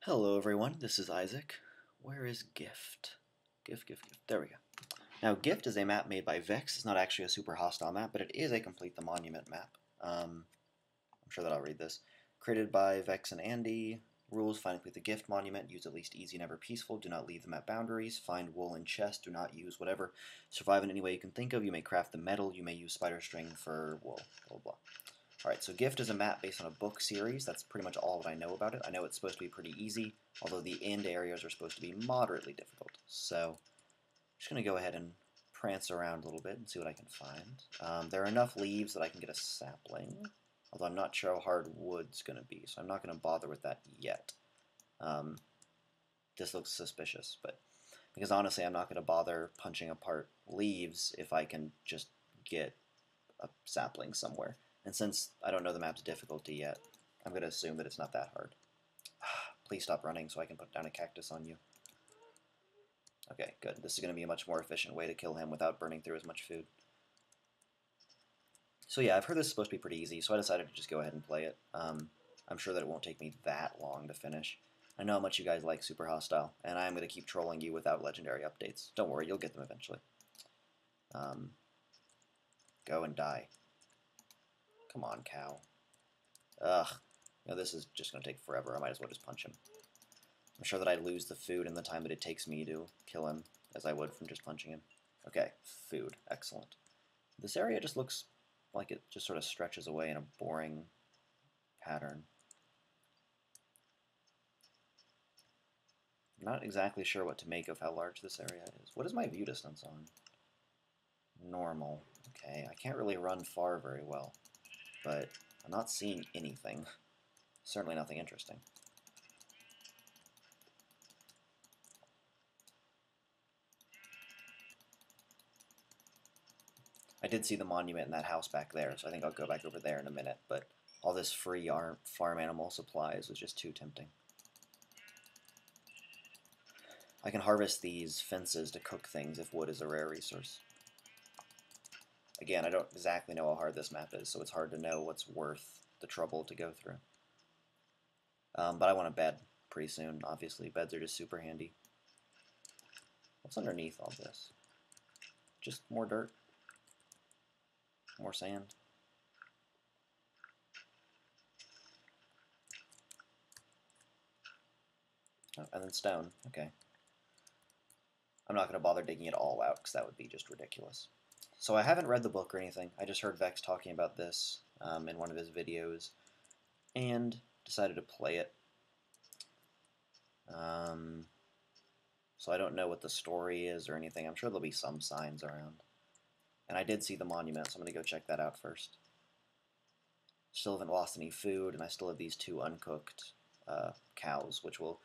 Hello everyone, this is Isaac. Where is Gift? Gift. There we go. Now Gift is a map made by Vechz. It's not actually a super hostile map, but it is a complete the monument map. I'm sure that I'll read this. Created by Vechz and Andy. Rules: find and complete the Gift monument. Use at least easy, never peaceful. Do not leave the map boundaries. Find wool and chest. Do not use whatever. Survive in any way you can think of. You may craft the metal. You may use spider string for wool. Blah, blah, blah. Alright, so Gift is a map based on a book series. That's pretty much all that I know about it. I know it's supposed to be pretty easy, although the end areas are supposed to be moderately difficult. So, I'm just going to go ahead and prance around a little bit and see what I can find. There are enough leaves that I can get a sapling, although I'm not sure how hard wood's going to be, so I'm not going to bother with that yet. This looks suspicious, but because honestly I'm not going to bother punching apart leaves if I can just get a sapling somewhere. And since I don't know the map's difficulty yet, I'm going to assume that it's not that hard. Please stop running so I can put down a cactus on you. Okay, good. This is going to be a much more efficient way to kill him without burning through as much food. So yeah, I've heard this is supposed to be pretty easy, so I decided to just go ahead and play it. I'm sure that it won't take me that long to finish. I know how much you guys like Super Hostile, and I'm going to keep trolling you without legendary updates. Don't worry, you'll get them eventually. Go and die. Come on, cow. Ugh. You know, this is just going to take forever. I might as well just punch him. I'm sure that I'd lose the food in the time that it takes me to kill him, as I would from just punching him. Okay, food. Excellent. This area just looks like it just sort of stretches away in a boring pattern. I'm not exactly sure what to make of how large this area is. What is my view distance on? Normal. Okay, I can't really run far very well, but I'm not seeing anything. Certainly nothing interesting. I did see the monument in that house back there, so I think I'll go back over there in a minute, but all this free farm animal supplies was just too tempting. I can harvest these fences to cook things if wood is a rare resource. Again, I don't exactly know how hard this map is, so it's hard to know what's worth the trouble to go through. But I want a bed pretty soon, obviously. Beds are just super handy. What's underneath all this? Just more dirt? More sand? Oh, and then stone. Okay. I'm not going to bother digging it all out, because that would be just ridiculous. So I haven't read the book or anything. I just heard Vechz talking about this in one of his videos, and decided to play it. So I don't know what the story is or anything. I'm sure there'll be some signs around. And I did see the monument, so I'm going to go check that out first. Still haven't lost any food, and I still have these 2 uncooked cows, which will,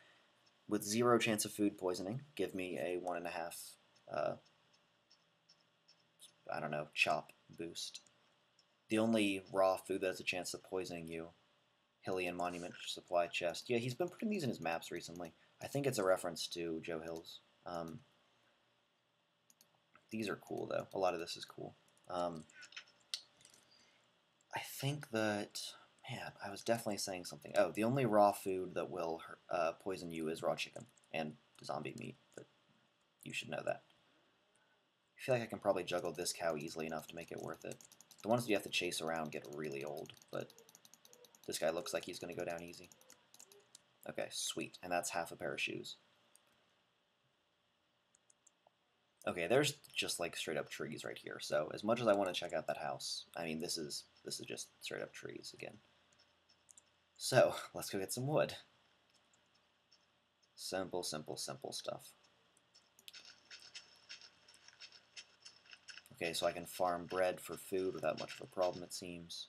with 0 chance of food poisoning, give me a 1.5, I don't know, chop boost. The only raw food that has a chance of poisoning you, Hillian Monument Supply Chest. Yeah, he's been putting these in his maps recently. I think it's a reference to Joe Hill's. These are cool, though. A lot of this is cool. I think that... Man, I was definitely saying something. Oh, the only raw food that will poison you is raw chicken and zombie meat, but you should know that. I feel like I can probably juggle this cow easily enough to make it worth it. The ones that you have to chase around get really old, but this guy looks like he's going to go down easy. Okay, sweet, and that's half a pair of shoes. Okay, there's just like straight up trees right here, so as much as I want to check out that house, I mean, this is just straight up trees again. So, let's go get some wood. Simple, simple, simple stuff. Okay, so I can farm bread for food without much of a problem, it seems.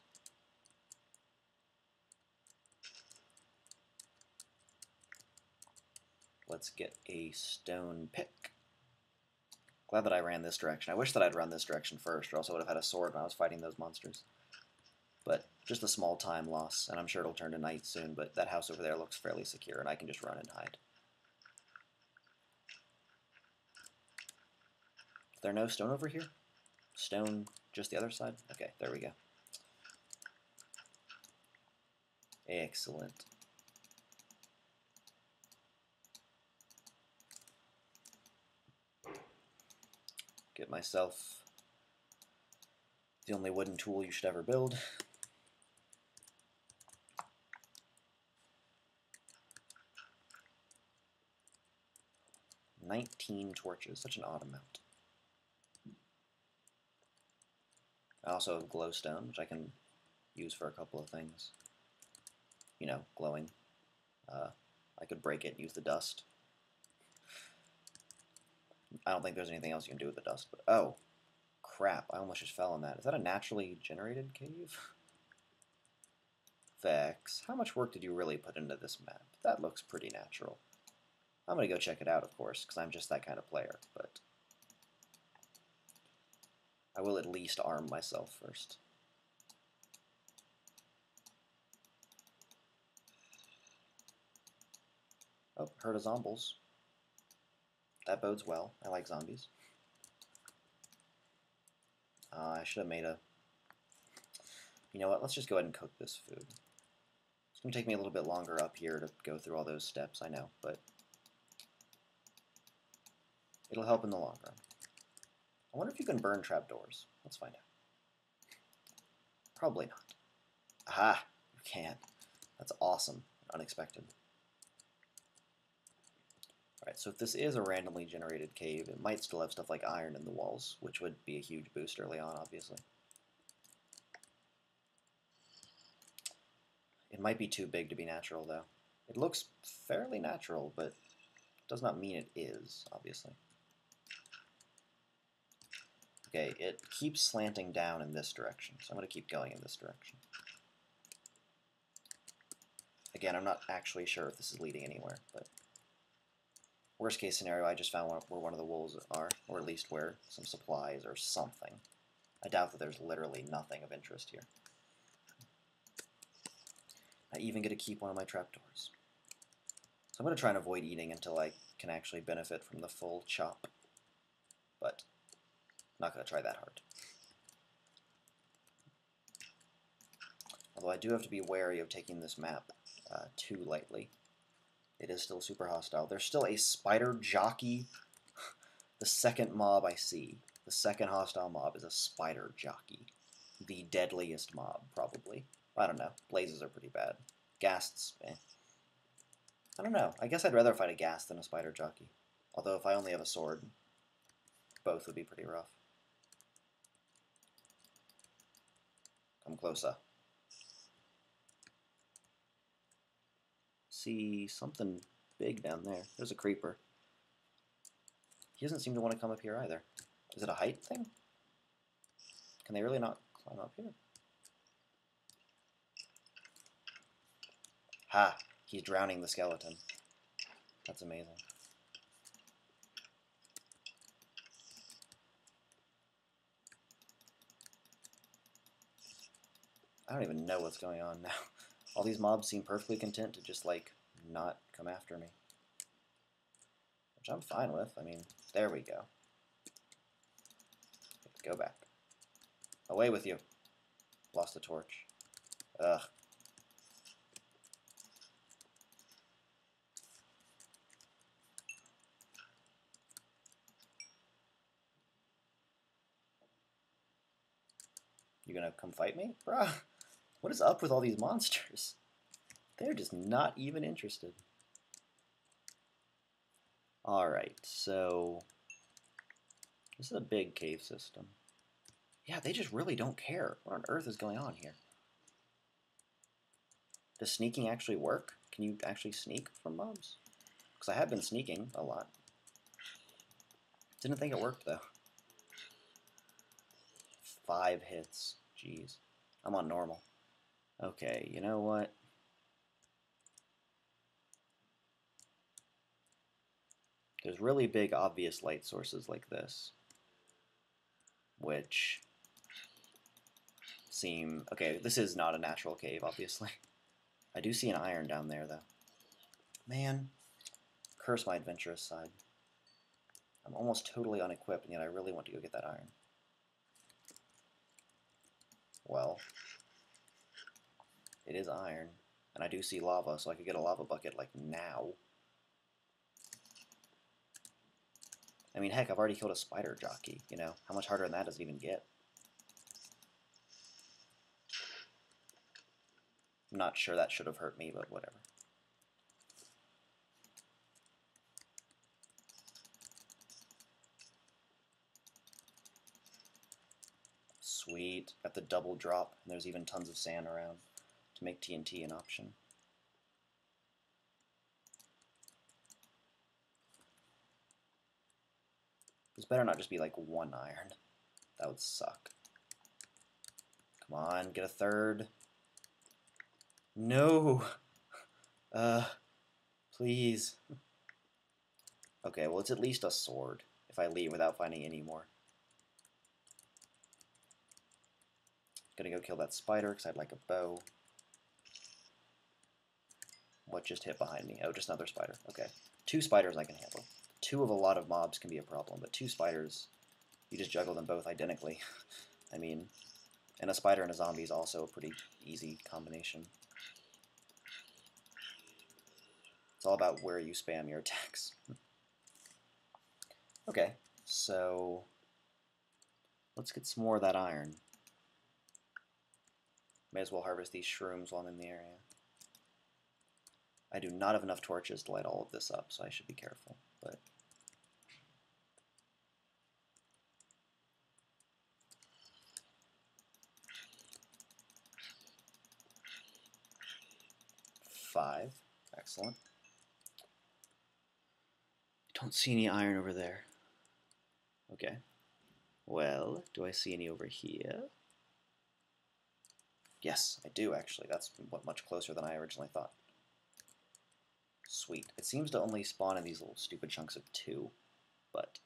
Let's get a stone pick. Glad that I ran this direction. I wish that I'd run this direction first, or else I would have had a sword when I was fighting those monsters. But just a small time loss, and I'm sure it'll turn to night soon, but that house over there looks fairly secure, and I can just run and hide. Is there no stone over here? Stone just the other side? Okay, there we go. Excellent. get myself the only wooden tool you should ever build. "19 torches, such an odd amount. I also have glowstone, which I can use for a couple of things. You know, glowing. I could break it and use the dust. I don't think there's anything else you can do with the dust, but oh, crap, I almost just fell on that. Is that a naturally generated cave? Vechz, how much work did you really put into this map? That looks pretty natural. I'm going to go check it out, of course, because I'm just that kind of player, but I will at least arm myself first. Oh, herd of zombies. That bodes well. I like zombies. I should have made a... You know what? Let's just go ahead and cook this food. It's going to take me a little bit longer up here to go through all those steps, I know, but it'll help in the long run. I wonder if you can burn trapdoors. Let's find out. Probably not. Aha! You can. That's awesome. Unexpected. Alright, so if this is a randomly generated cave, it might still have stuff like iron in the walls, which would be a huge boost early on, obviously. It might be too big to be natural, though. It looks fairly natural, but does not mean it is, obviously. Okay, it keeps slanting down in this direction, so I'm going to keep going in this direction. Again, I'm not actually sure if this is leading anywhere, but worst case scenario, I just found where one of the wolves are, or at least where some supplies or something. I doubt that there's literally nothing of interest here. I even get to keep one of my trapdoors. So I'm going to try and avoid eating until I can actually benefit from the full chop. But I'm not going to try that hard. Although I do have to be wary of taking this map too lightly. It is still super hostile. There's still a spider jockey. The second mob I see, the second hostile mob is a spider jockey. The deadliest mob, probably. I don't know. Blazes are pretty bad. Ghasts, eh. I don't know. I guess I'd rather fight a ghast than a spider jockey. Although if I only have a sword, both would be pretty rough. Come closer. See something big down there. There's a creeper. He doesn't seem to want to come up here either. Is it a height thing? Can they really not climb up here? Ha! He's drowning the skeleton. That's amazing. I don't even know what's going on now. All these mobs seem perfectly content to just, like, not come after me. Which I'm fine with. I mean, there we go. Go back. Away with you. Lost the torch. Ugh. You gonna come fight me? Bruh, what is up with all these monsters? They're just not even interested. Alright, so this is a big cave system. Yeah, they just really don't care. What on earth is going on here? Does sneaking actually work? Can you actually sneak from mobs? Because I have been sneaking a lot. Didn't think it worked, though. 5 hits. Jeez. I'm on normal. Okay, you know what? There's really big, obvious light sources like this, which seem... Okay, this is not a natural cave, obviously. I do see an iron down there, though. Man, curse my adventurous side. I'm almost totally unequipped, and yet I really want to go get that iron. Well, it is iron, and I do see lava, so I could get a lava bucket, like, now. I mean, heck, I've already killed a spider jockey, you know? How much harder than that does it even get? I'm not sure that should have hurt me, but whatever. Sweet. Got the double drop, and there's even tons of sand around to make TNT an option. This better not just be like 1 iron. That would suck. Come on, get a third. No! Please. Okay, well, it's at least a sword if I leave without finding any more. Gonna go kill that spider because I'd like a bow. What just hit behind me? Oh, just another spider. Okay. 2 spiders I can handle. 2 of a lot of mobs can be a problem, but 2 spiders, you just juggle them both identically. I mean, and a spider and a zombie is also a pretty easy combination. It's all about where you spam your attacks. Okay, so let's get some more of that iron. May as well harvest these shrooms while I'm in the area. I do not have enough torches to light all of this up, so I should be careful. But five, excellent. Don't see any iron over there. Okay. Well, do I see any over here? Yes, I do actually. That's much closer than I originally thought. Sweet. It seems to only spawn in these little stupid chunks of 2, but...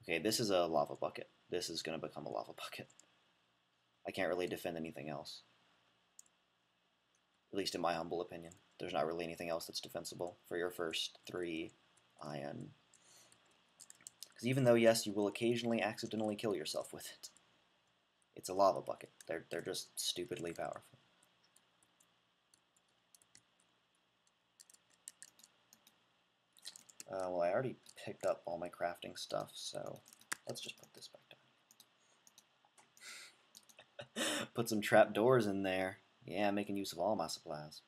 Okay, this is a lava bucket. This is going to become a lava bucket. I can't really defend anything else. At least in my humble opinion. There's not really anything else that's defensible for your first 3 iron. Because even though, yes, you will occasionally accidentally kill yourself with it, it's a lava bucket. They're just stupidly powerful. Well, I already picked up all my crafting stuff, so let's just put this back down. Put some trapdoors in there. Yeah, making use of all my supplies.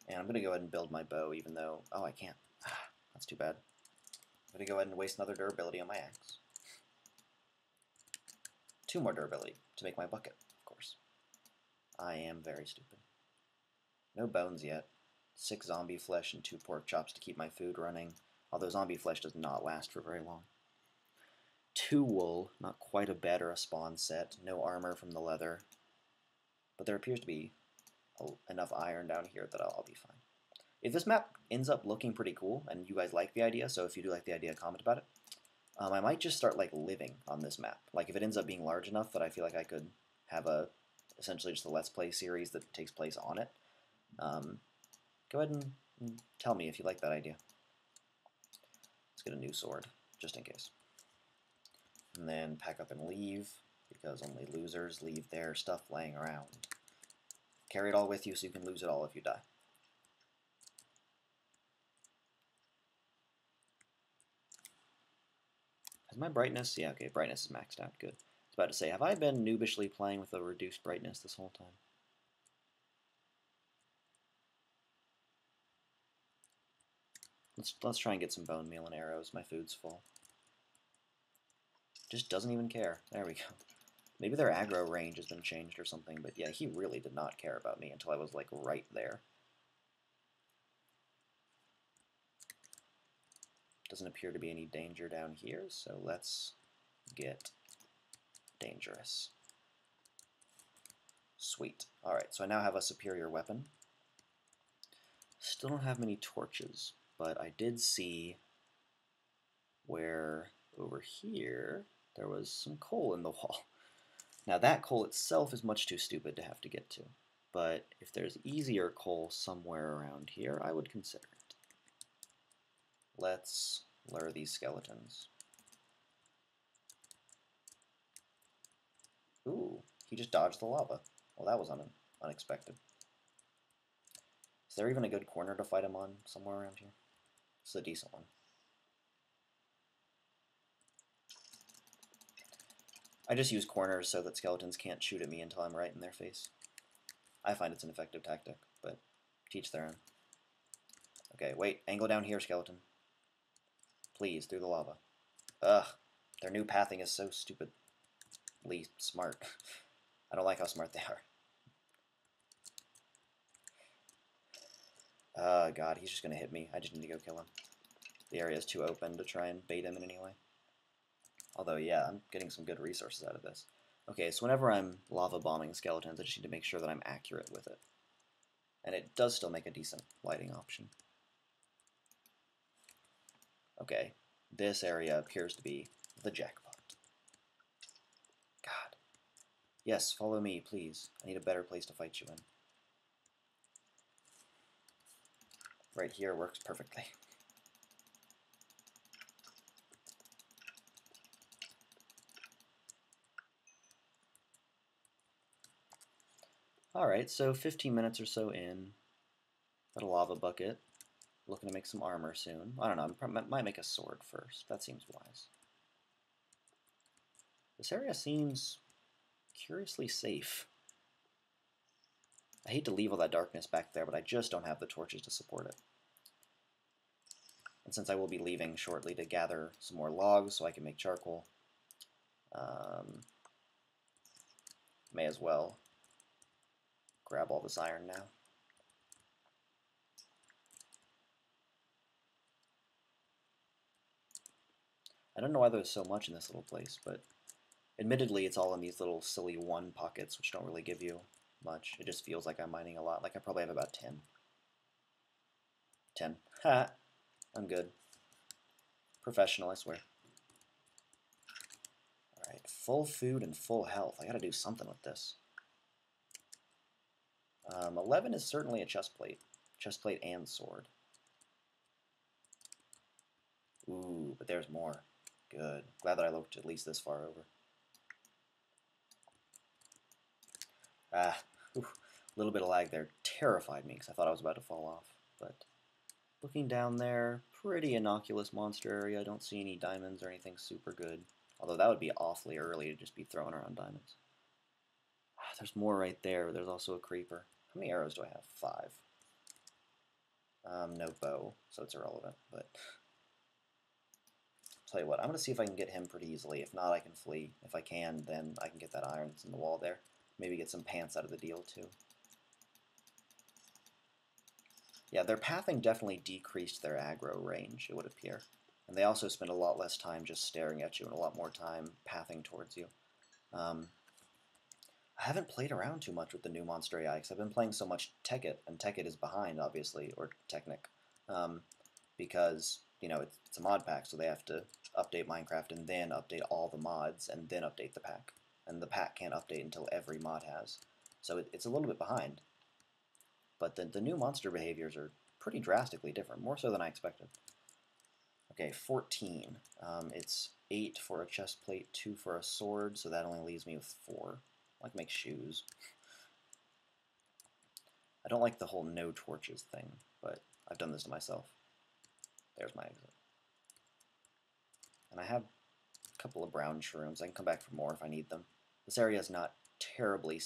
And I'm going to go ahead and build my bow, even though... Oh, I can't. That's too bad. I'm going to go ahead and waste another durability on my axe. 2 more durability to make my bucket, of course. I am very stupid. No bones yet. 6 zombie flesh and 2 pork chops to keep my food running, although zombie flesh does not last for very long. 2 wool, not quite a bed or a spawn set, no armor from the leather, but there appears to be enough iron down here that I'll be fine. If this map ends up looking pretty cool, and you guys like the idea, so if you do like the idea, comment about it, I might just start like living on this map. Like if it ends up being large enough that I feel like I could have essentially just a Let's Play series that takes place on it. Go ahead and tell me if you like that idea. Let's get a new sword, just in case. And then pack up and leave, because only losers leave their stuff laying around. Carry it all with you so you can lose it all if you die. Is my brightness? Yeah, okay, brightness is maxed out. Good. I was about to say, have I been noobishly playing with a reduced brightness this whole time? Let's try and get some bone meal and arrows. My food's full. Just doesn't even care. There we go. Maybe their aggro range has been changed or something, but yeah, he really did not care about me until I was like right there. Doesn't appear to be any danger down here, so let's get dangerous. Sweet. Alright, so I now have a superior weapon. Still don't have many torches, but I did see where over here there was some coal in the wall. Now that coal itself is much too stupid to have to get to, but if there's easier coal somewhere around here, I would consider it. Let's lure these skeletons. Ooh, he just dodged the lava. Well, that was unexpected. Is there even a good corner to fight him on somewhere around here? It's a decent one. I just use corners so that skeletons can't shoot at me until I'm right in their face. I find it's an effective tactic, but teach their own. Okay, wait, angle down here, skeleton. Please, through the lava. Ugh, their new pathing is so stupidly smart. I don't like how smart they are. God, he's just gonna hit me. I just need to go kill him. The area is too open to try and bait him in any way. Although, yeah, I'm getting some good resources out of this. Okay, so whenever I'm lava bombing skeletons, I just need to make sure that I'm accurate with it. And it does still make a decent lighting option. Okay, this area appears to be the jackpot. God. Yes, follow me, please. I need a better place to fight you in. Right here works perfectly. Alright, so 15 minutes or so in. Got a lava bucket. Looking to make some armor soon. I don't know, I might make a sword first. That seems wise. This area seems curiously safe. I hate to leave all that darkness back there, but I just don't have the torches to support it. And since I will be leaving shortly to gather some more logs so I can make charcoal, may as well grab all this iron now. I don't know why there's so much in this little place, but admittedly it's all in these little silly 1 pockets, which don't really give you much. It just feels like I'm mining a lot. Like I probably have about 10. 10. Ha! I'm good. Professional, I swear. Alright, full food and full health. I gotta do something with this. 11 is certainly a chest plate. Chest plate and sword. Ooh, but there's more. Good. Glad that I looked at least this far over. Ah, a little bit of lag there terrified me because I thought I was about to fall off. But looking down there, pretty innocuous monster area. I don't see any diamonds or anything super good. Although that would be awfully early to just be throwing around diamonds. Ah, there's more right there. There's also a creeper. How many arrows do I have? 5. No bow, so it's irrelevant. But tell you what, I'm going to see if I can get him pretty easily. If not, I can flee. If I can, then I can get that iron that's in the wall there. Maybe get some pants out of the deal, too. Yeah, their pathing definitely decreased their aggro range, it would appear. And they also spend a lot less time just staring at you and a lot more time pathing towards you. I haven't played around too much with the new Monster AI because I've been playing so much Tekkit, and Tekkit is behind, obviously, or Technic, because, you know, it's a mod pack, so they have to update Minecraft and then update all the mods and then update the pack. And the pack can't update until every mod has. So it's a little bit behind. But the new monster behaviors are pretty drastically different, more so than I expected. Okay, 14. It's 8 for a chest plate, 2 for a sword, so that only leaves me with 4. I like make shoes. I don't like the whole no torches thing, but I've done this to myself. There's my exit. And I have a couple of brown shrooms. I can come back for more if I need them. This area is not terribly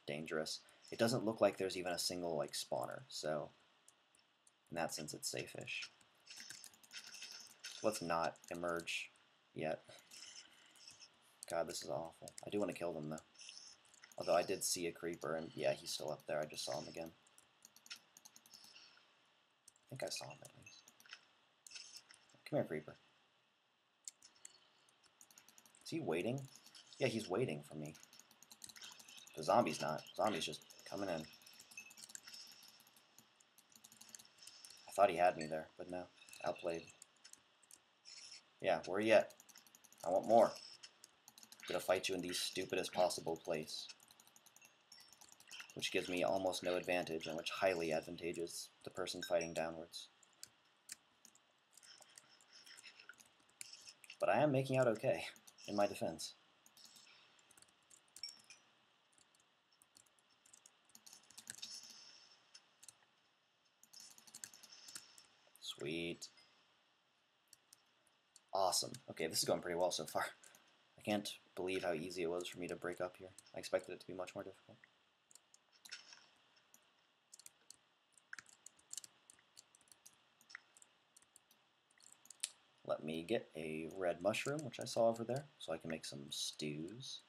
dangerous. It doesn't look like there's even a single like spawner, so in that sense it's safe-ish. Let's not emerge yet. God, this is awful. I do want to kill them though. Although I did see a creeper, and yeah, he's still up there. I just saw him again. I think I saw him at least. Come here, creeper. Is he waiting? Yeah, he's waiting for me. The zombie's not. Zombie's just coming in. I thought he had me there, but no. Outplayed. Yeah, where are you at? I want more. I'm gonna fight you in the stupidest possible place. Which gives me almost no advantage, and which highly advantages the person fighting downwards. But I am making out okay, in my defense. Sweet. Awesome. Okay, this is going pretty well so far. I can't believe how easy it was for me to break up here. I expected it to be much more difficult. Let me get a red mushroom, which I saw over there, so I can make some stews.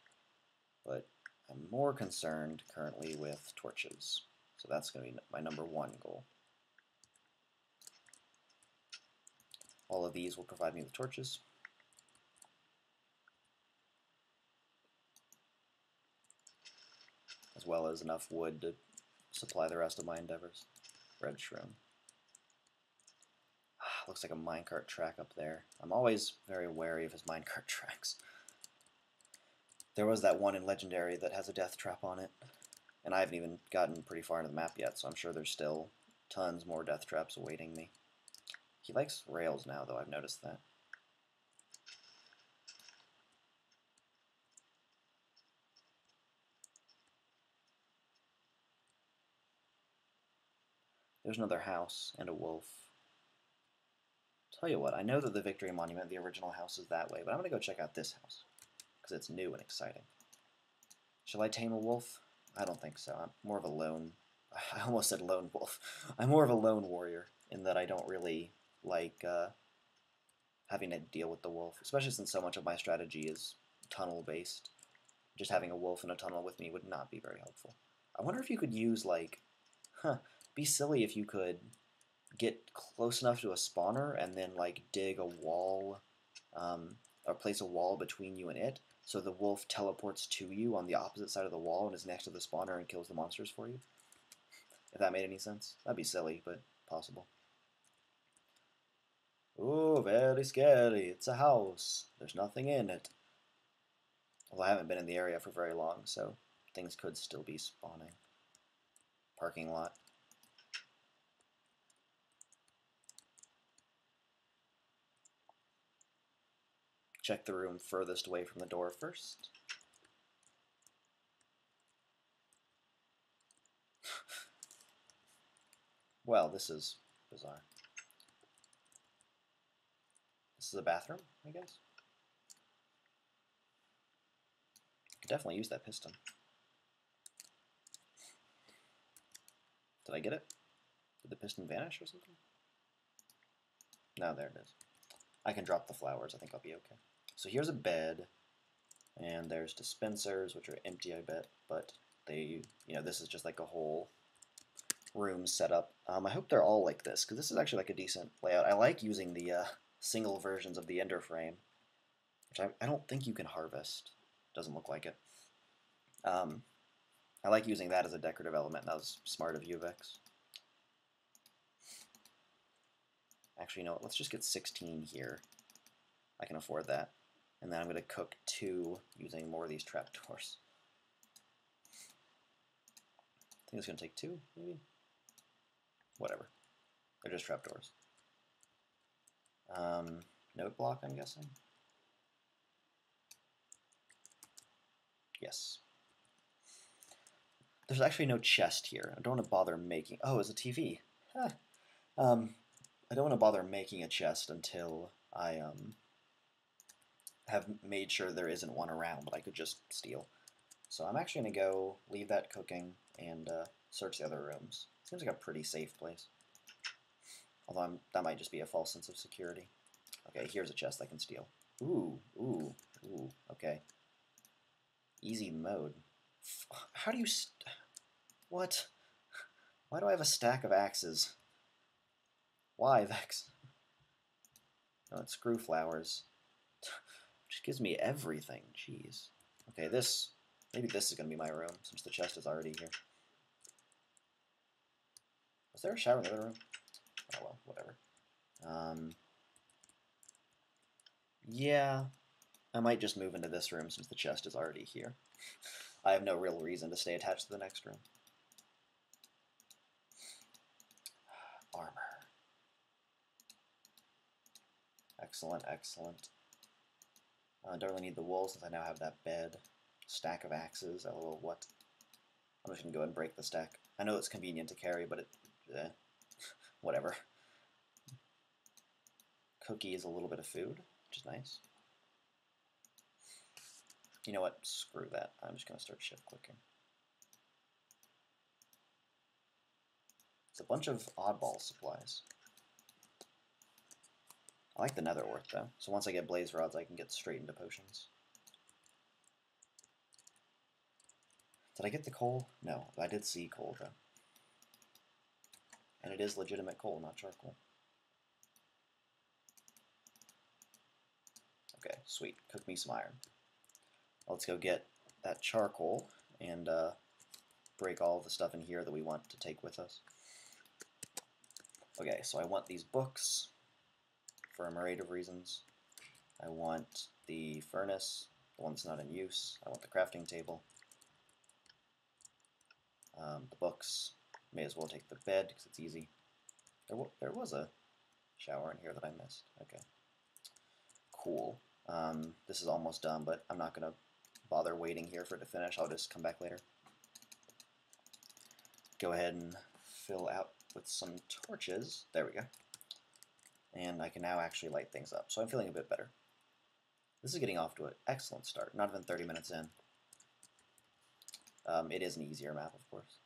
But I'm more concerned currently with torches. So that's going to be my #1 goal. All of these will provide me with torches. As well as enough wood to supply the rest of my endeavors. Red shroom. Looks like a minecart track up there. I'm always very wary of his minecart tracks. There was that one in Legendary that has a death trap on it, and I haven't even gotten pretty far into the map yet, so I'm sure there's still tons more death traps awaiting me. He likes rails now, though, I've noticed that. There's another house and a wolf. Tell you what, I know that the Victory Monument, the original house, is that way, but I'm going to go check out this house, because it's new and exciting. Shall I tame a wolf? I don't think so. I'm more of a lone... I almost said lone wolf. I'm more of a lone warrior, in that I don't really like having to deal with the wolf, especially since so much of my strategy is tunnel-based. Just having a wolf in a tunnel with me would not be very helpful. I wonder if you could use, like... be silly if you could get close enough to a spawner and then, like, dig a wall, or place a wall between you and it, so the wolf teleports to you on the opposite side of the wall and is next to the spawner and kills the monsters for you. If that made any sense. That'd be silly, but possible. Oh, very scary. It's a house. There's nothing in it. Well, I haven't been in the area for very long, so things could still be spawning. Parking lot. Check the room furthest away from the door first. Well, this is bizarre. This is a bathroom, I guess. Could definitely use that piston. Did I get it? Did the piston vanish or something? No, there it is. I can drop the flowers. I think I'll be okay. So here's a bed, and there's dispensers, which are empty, I bet, but they, this is just like a whole room setup. I hope they're all like this, because this is actually like a decent layout. I like using the single versions of the Ender frame, which I don't think you can harvest. Doesn't look like it. I like using that as a decorative element. That was smart of you, Vechz. Actually, no, let's just get 16 here. I can afford that. And then I'm going to cook 2 using more of these trapdoors. I think it's going to take 2, maybe? Whatever. They're just trapdoors. Note block, I'm guessing? Yes. There's actually no chest here. I don't want to bother making... Oh, it's a TV. Huh. I don't want to bother making a chest until I have made sure there isn't one around that I could just steal. So I'm actually going to go leave that cooking and search the other rooms. Seems like a pretty safe place. Although that might just be a false sense of security. Okay, here's a chest I can steal. Ooh, ooh, ooh, okay. Easy mode. How do you... What? Why do I have a stack of axes? Why, Vechz? No, it's screw flowers. Just gives me everything. Jeez. Okay, maybe this is going to be my room, since the chest is already here. Was there a shower in the other room? Oh well, whatever. Yeah, I might just move into this room since the chest is already here. I have no real reason to stay attached to the next room. Armor. Excellent, excellent. I don't really need the wool since I now have that bed. Stack of axes, lol, what? I'm just going to go ahead and break the stack. I know it's convenient to carry, but whatever. Cookie is a little bit of food, which is nice. You know what? Screw that. I'm just going to start shift clicking. It's a bunch of oddball supplies. I like the nether ore though, so once I get blaze rods I can get straight into potions. Did I get the coal? No, I did see coal though. And it is legitimate coal, not charcoal. Okay, sweet. Cook me some iron. Let's go get that charcoal and break all of the stuff in here that we want to take with us. Okay, so I want these books for a myriad of reasons. I want the furnace, the one that's not in use. I want the crafting table. The books. May as well take the bed because it's easy. There was a shower in here that I missed. Okay. Cool. This is almost done, but I'm not going to bother waiting here for it to finish. I'll just come back later. Go ahead and fill out with some torches. There we go. And I can now actually light things up. So I'm feeling a bit better. This is getting off to an excellent start. Not even 30 minutes in. It is an easier map, of course.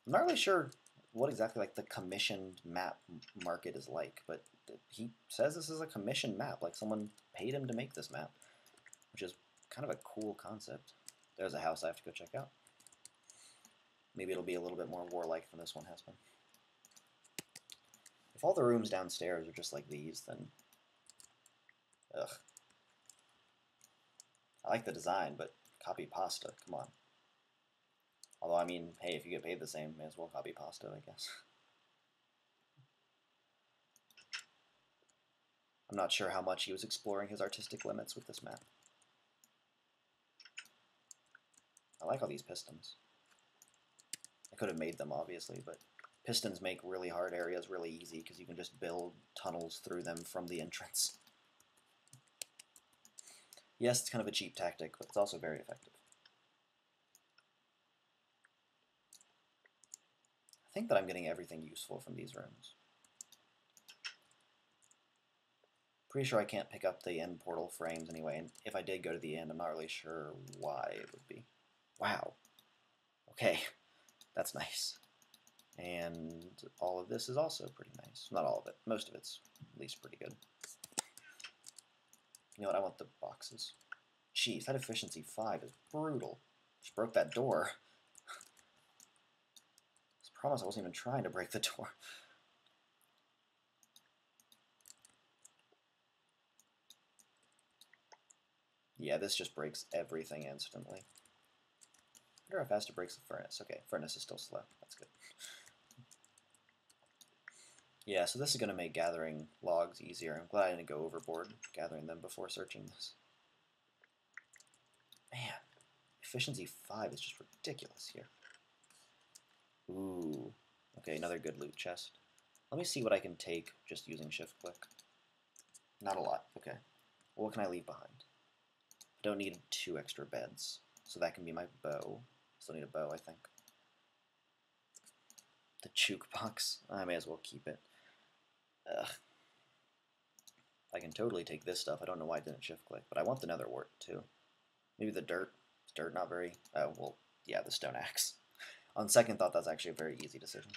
I'm not really sure what exactly like the commissioned map market is like, but he says this is a commissioned map, like someone paid him to make this map, which is kind of a cool concept. There's a house I have to go check out. Maybe it'll be a little bit more warlike than this one has been. If all the rooms downstairs are just like these, then ugh. I like the design, but copy pasta, come on. Although, I mean, hey, if you get paid the same, may as well copy pasta, I guess. I'm not sure how much he was exploring his artistic limits with this map. I like all these pistons. I could have made them, obviously, but pistons make really hard areas really easy because you can just build tunnels through them from the entrance. Yes, it's kind of a cheap tactic, but it's also very effective. I think that I'm getting everything useful from these rooms. Pretty sure I can't pick up the end portal frames anyway, and if I did go to the end, I'm not really sure why it would be. Wow. Okay, that's nice. And all of this is also pretty nice. Not all of it. Most of it's at least pretty good. You know what? I want the boxes. Jeez, that efficiency 5 is brutal. Just broke that door. I promise I wasn't even trying to break the door. Yeah, this just breaks everything instantly. I wonder how fast it breaks the furnace. Okay, furnace is still slow. That's good. Yeah, so this is going to make gathering logs easier. I'm glad I didn't go overboard gathering them before searching this. Man, efficiency 5 is just ridiculous here. Ooh. Okay, another good loot chest. Let me see what I can take just using shift click. Not a lot. Okay. Well, what can I leave behind? I don't need 2 extra beds, so that can be my bow. Still need a bow, I think. The chook box. I may as well keep it. Ugh. I can totally take this stuff. I don't know why I didn't shift click, but I want the nether wart too. Maybe the dirt. Is dirt not very... Oh, well, yeah, the stone axe. On second thought, that's actually a very easy decision.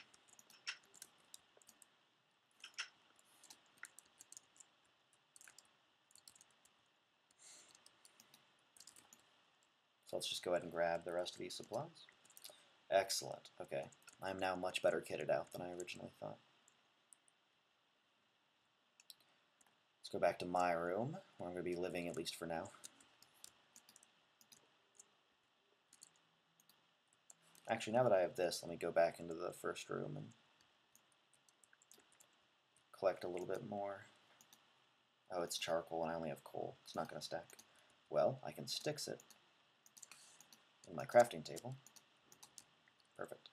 So let's just go ahead and grab the rest of these supplies. Excellent. Okay. I'm now much better kitted out than I originally thought. Let's go back to my room, where I'm going to be living at least for now. Actually, now that I have this, let me go back into the first room and collect a little bit more. Oh, it's charcoal and I only have coal. It's not going to stack. Well, I can sticks it in my crafting table. Perfect.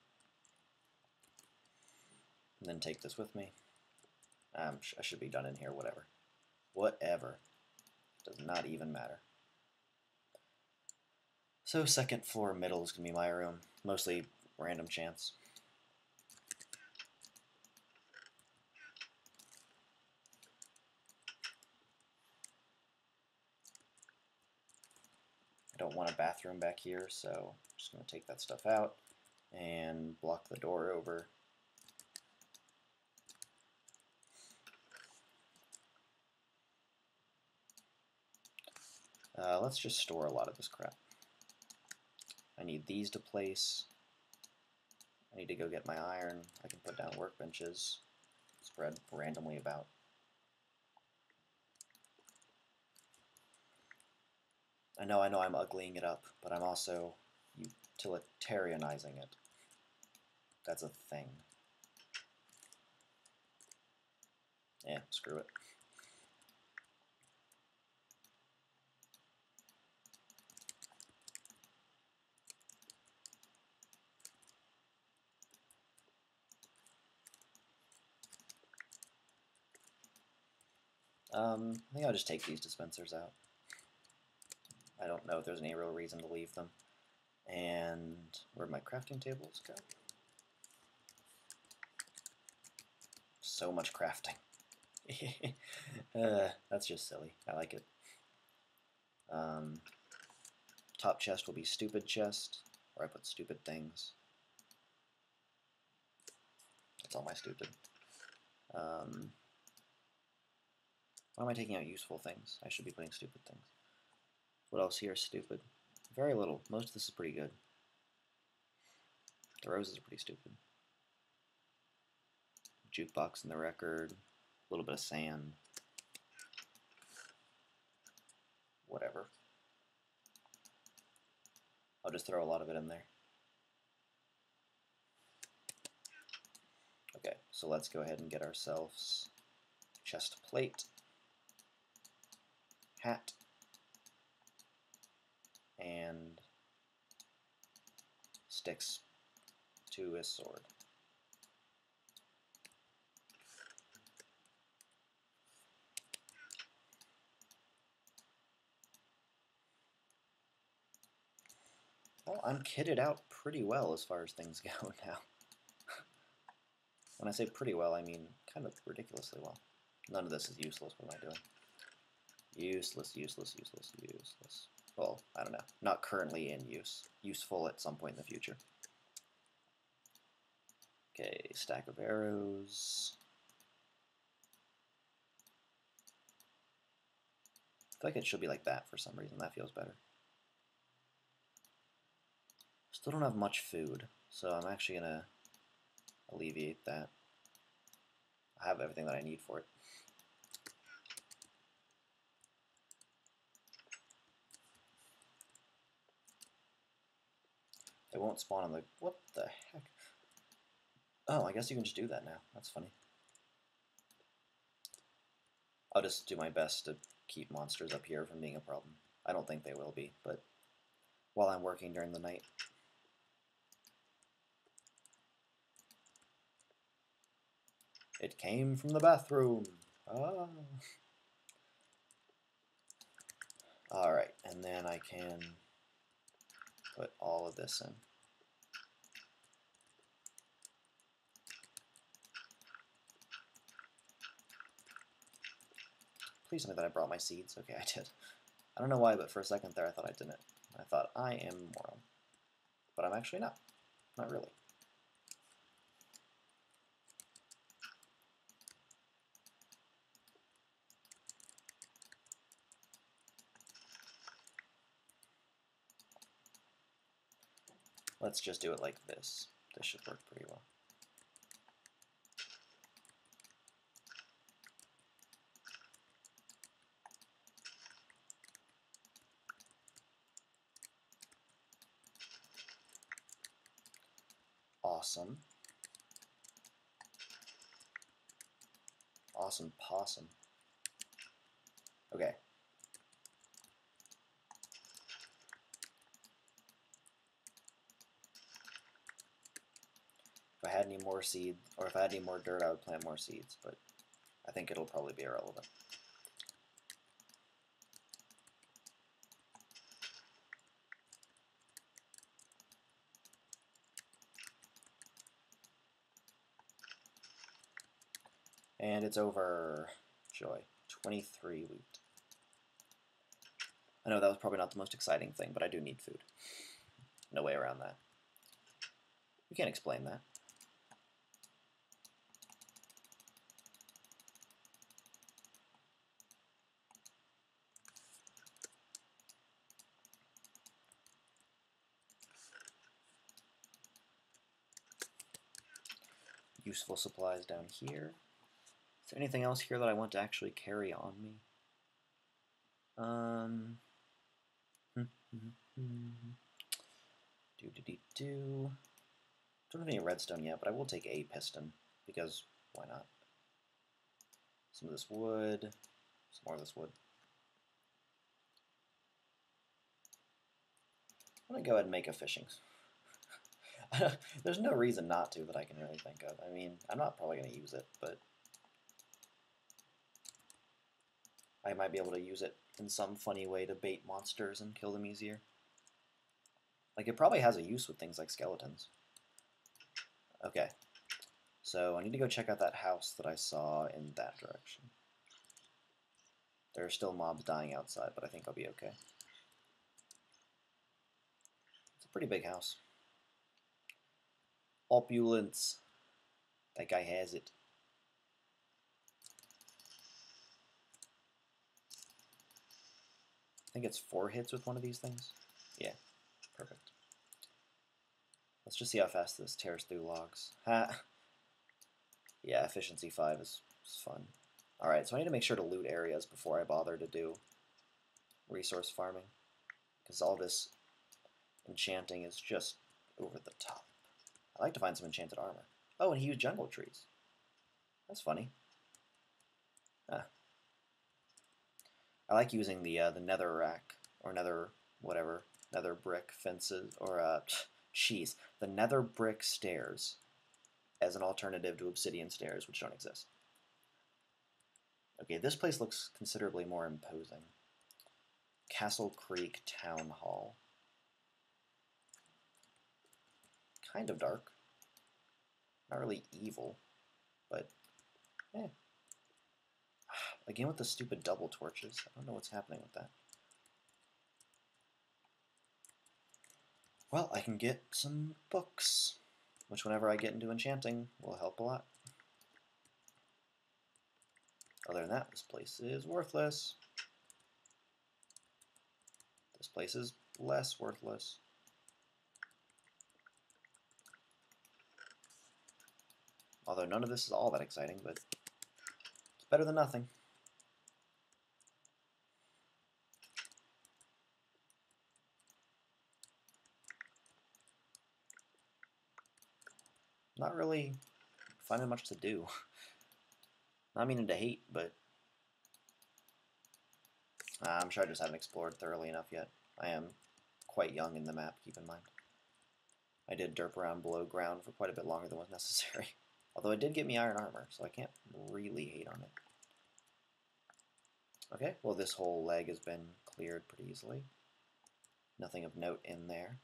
And then take this with me. I should be done in here, whatever. Whatever. Does not even matter. So second floor middle is going to be my room. Mostly random chance. don't want a bathroom back here, so I'm just going to take that stuff out and block the door over. Let's just store a lot of this crap. I need these to place. I need to go get my iron. I can put down workbenches, spread randomly about. I know I'm uglying it up, but I'm also utilitarianizing it. That's a thing. Yeah, screw it. I think I'll just take these dispensers out. I don't know if there's any real reason to leave them. And where'd my crafting tables go? So much crafting. That's just silly. I like it. Top chest will be stupid chest, where I put stupid things. That's all my stupid. Why am I taking out useful things? I should be putting stupid things. What else here is stupid? Very little. Most of this is pretty good. The roses are pretty stupid. Jukebox in the record. A little bit of sand. Whatever. I'll just throw a lot of it in there. Okay, so let's go ahead and get ourselves chest plate, hat, and sticks to his sword. Well, I'm kitted out pretty well as far as things go now. When I say pretty well, I mean kind of ridiculously well. None of this is useless. What am I doing? Useless, useless, useless, useless. Well, I don't know. Not currently in use. Useful at some point in the future. Okay, stack of arrows. I feel like it should be like that for some reason. That feels better. Still don't have much food, so I'm actually going to alleviate that. I have everything that I need for it. They won't spawn on the... What the heck? Oh, I guess you can just do that now. That's funny. I'll just do my best to keep monsters up here from being a problem. I don't think they will be, but while I'm working during the night. It came from the bathroom. Ah. Alright, and then I can put all of this in. Please tell me that I brought my seeds. Okay, I did. I don't know why, but for a second there I thought I didn't. I thought, I am a moron. But I'm actually not. Not really. Let's just do it like this. This should work pretty well. Awesome. Awesome possum. Okay. If I had any more seeds, or if I had any more dirt, I would plant more seeds, but I think it'll probably be irrelevant. And it's over. Joy. 23 wheat. I know that was probably not the most exciting thing, but I do need food. No way around that. You can't explain that. Useful supplies down here. Is there anything else here that I want to actually carry on me? Do. Don't have any redstone yet, but I will take a piston, because why not? Some of this wood, some more of this wood. I'm going to go ahead and make a fishing. There's no reason not to that I can really think of. I mean, I'm not probably going to use it, but I might be able to use it in some funny way to bait monsters and kill them easier. Like, it probably has a use with things like skeletons. Okay, so I need to go check out that house that I saw in that direction. There are still mobs dying outside, but I think I'll be okay. It's a pretty big house. Opulence. That guy has it. I think it's 4 hits with one of these things. Yeah, perfect. Let's just see how fast this tears through logs. Ha! Yeah, efficiency 5 is fun. Alright, so I need to make sure to loot areas before I bother to do resource farming, because all this enchanting is just over the top. I like to find some enchanted armor. Oh, and he used jungle trees. That's funny. Ah. I like using the nether rack, or nether whatever, nether brick fences, or the nether brick stairs as an alternative to obsidian stairs, which don't exist. Okay, this place looks considerably more imposing. Castle Creek Town Hall. Kind of dark. Not really evil, but eh. Again with the stupid double torches. I don't know what's happening with that. Well, I can get some books, which whenever I get into enchanting will help a lot. Other than that, this place is worthless. This place is less worthless. Although none of this is all that exciting, but it's better than nothing. Not really finding much to do. Not meaning to hate, but I'm sure I just haven't explored thoroughly enough yet. I am quite young in the map, keep in mind. I did derp around below ground for quite a bit longer than was necessary. Although it did get me iron armor, so I can't really hate on it. Okay, well this whole leg has been cleared pretty easily. Nothing of note in there.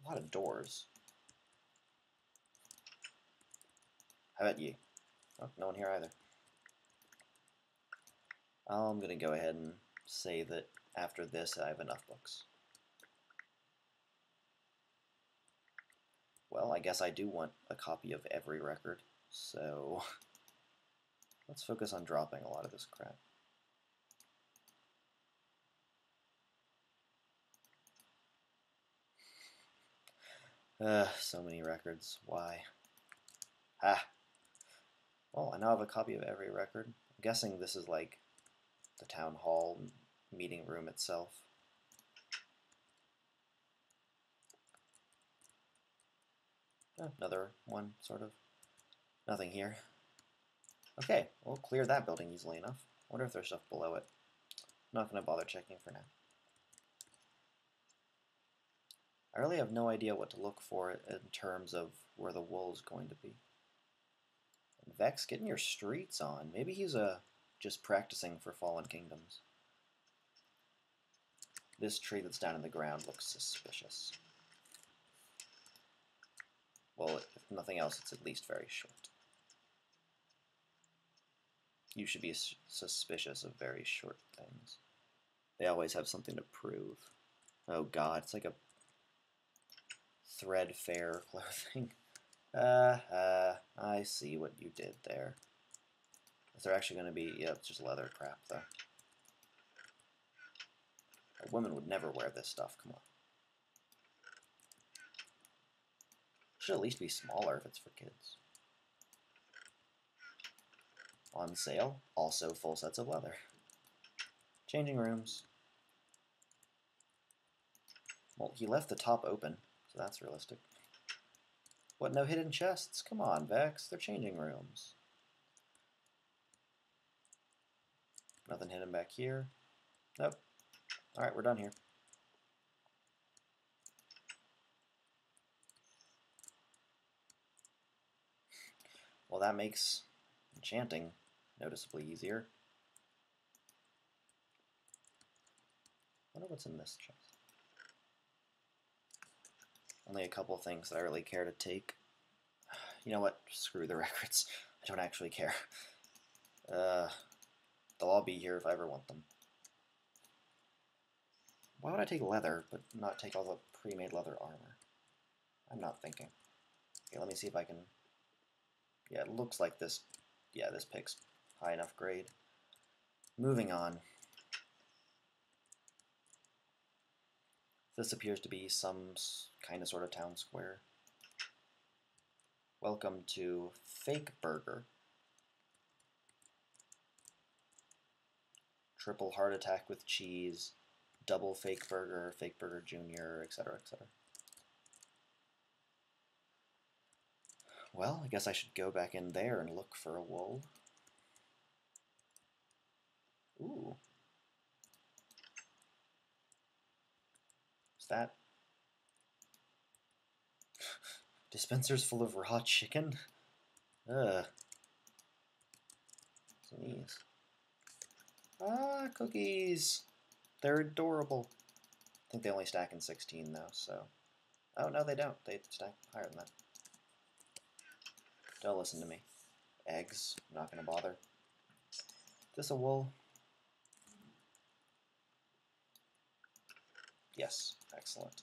A lot of doors. How about you? Oh, no one here either. I'm going to go ahead and say that after this I have enough books. Well, I guess I do want a copy of every record, so let's focus on dropping a lot of this crap. So many records. Why? Ah! Well, I now have a copy of every record. I'm guessing this is like the town hall meeting room itself. Another one, sort of. Nothing here. Okay, we'll clear that building easily enough. I wonder if there's stuff below it. I'm not going to bother checking for now. I really have no idea what to look for in terms of where the wool is going to be. And Vechz, getting your streets on. Maybe he's just practicing for Fallen Kingdoms. This tree that's down in the ground looks suspicious. Well, if nothing else, it's at least very short. You should be suspicious of very short things. They always have something to prove. Oh god, it's like a threadbare clothing. I see what you did there. Is there actually going to be... Yeah, it's just leather crap, though. A woman would never wear this stuff, come on. Should at least be smaller if it's for kids. On sale, also full sets of leather. Changing rooms. Well, he left the top open, so that's realistic. What, no hidden chests? Come on, Vechz, they're changing rooms. Nothing hidden back here. Nope. Alright, we're done here. Well, that makes enchanting noticeably easier. I wonder what's in this chest. Only a couple things that I really care to take. You know what? Screw the records. I don't actually care. They'll all be here if I ever want them. Why would I take leather, but not take all the pre-made leather armor? I'm not thinking. Okay, let me see if I can... Yeah, it looks like this... Yeah, this pick's high enough grade. Moving on. This appears to be some kind of sort of town square. Welcome to Fake Burger. Triple heart attack with cheese, double Fake Burger Jr., etc., etc. Well, I guess I should go back in there and look for a wool. Ooh. Is that... Dispensers full of raw chicken? Ugh. What's in these? Ah, cookies! They're adorable. I think they only stack in 16 though, so... Oh, no they don't. They stack higher than that. Don't listen to me. Eggs. I'm not gonna bother. Is this a wool? Yes. Excellent.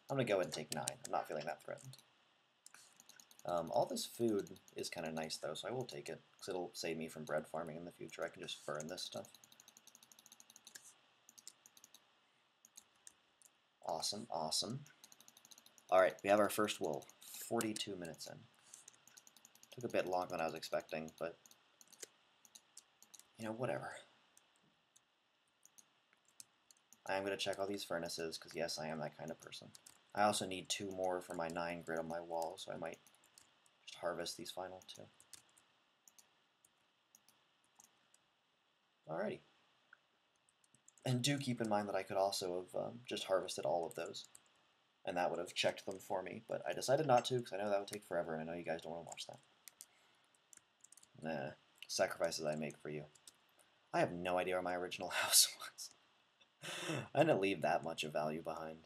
I'm gonna go ahead and take 9. I'm not feeling that threatened. All this food is kind of nice though, so I will take it, because it'll save me from bread farming in the future. I can just burn this stuff. Awesome, awesome. Alright, we have our first wool. 42 minutes in. Took a bit longer than I was expecting, but, you know, whatever. I am going to check all these furnaces, because yes, I am that kind of person. I also need 2 more for my 9 grid on my wall, so I might just harvest these final 2. Alrighty. And do keep in mind that I could also have just harvested all of those, and that would have checked them for me, but I decided not to, because I know that would take forever, and I know you guys don't want to watch that. Nah, sacrifices I make for you. I have no idea where my original house was. I didn't leave that much of value behind.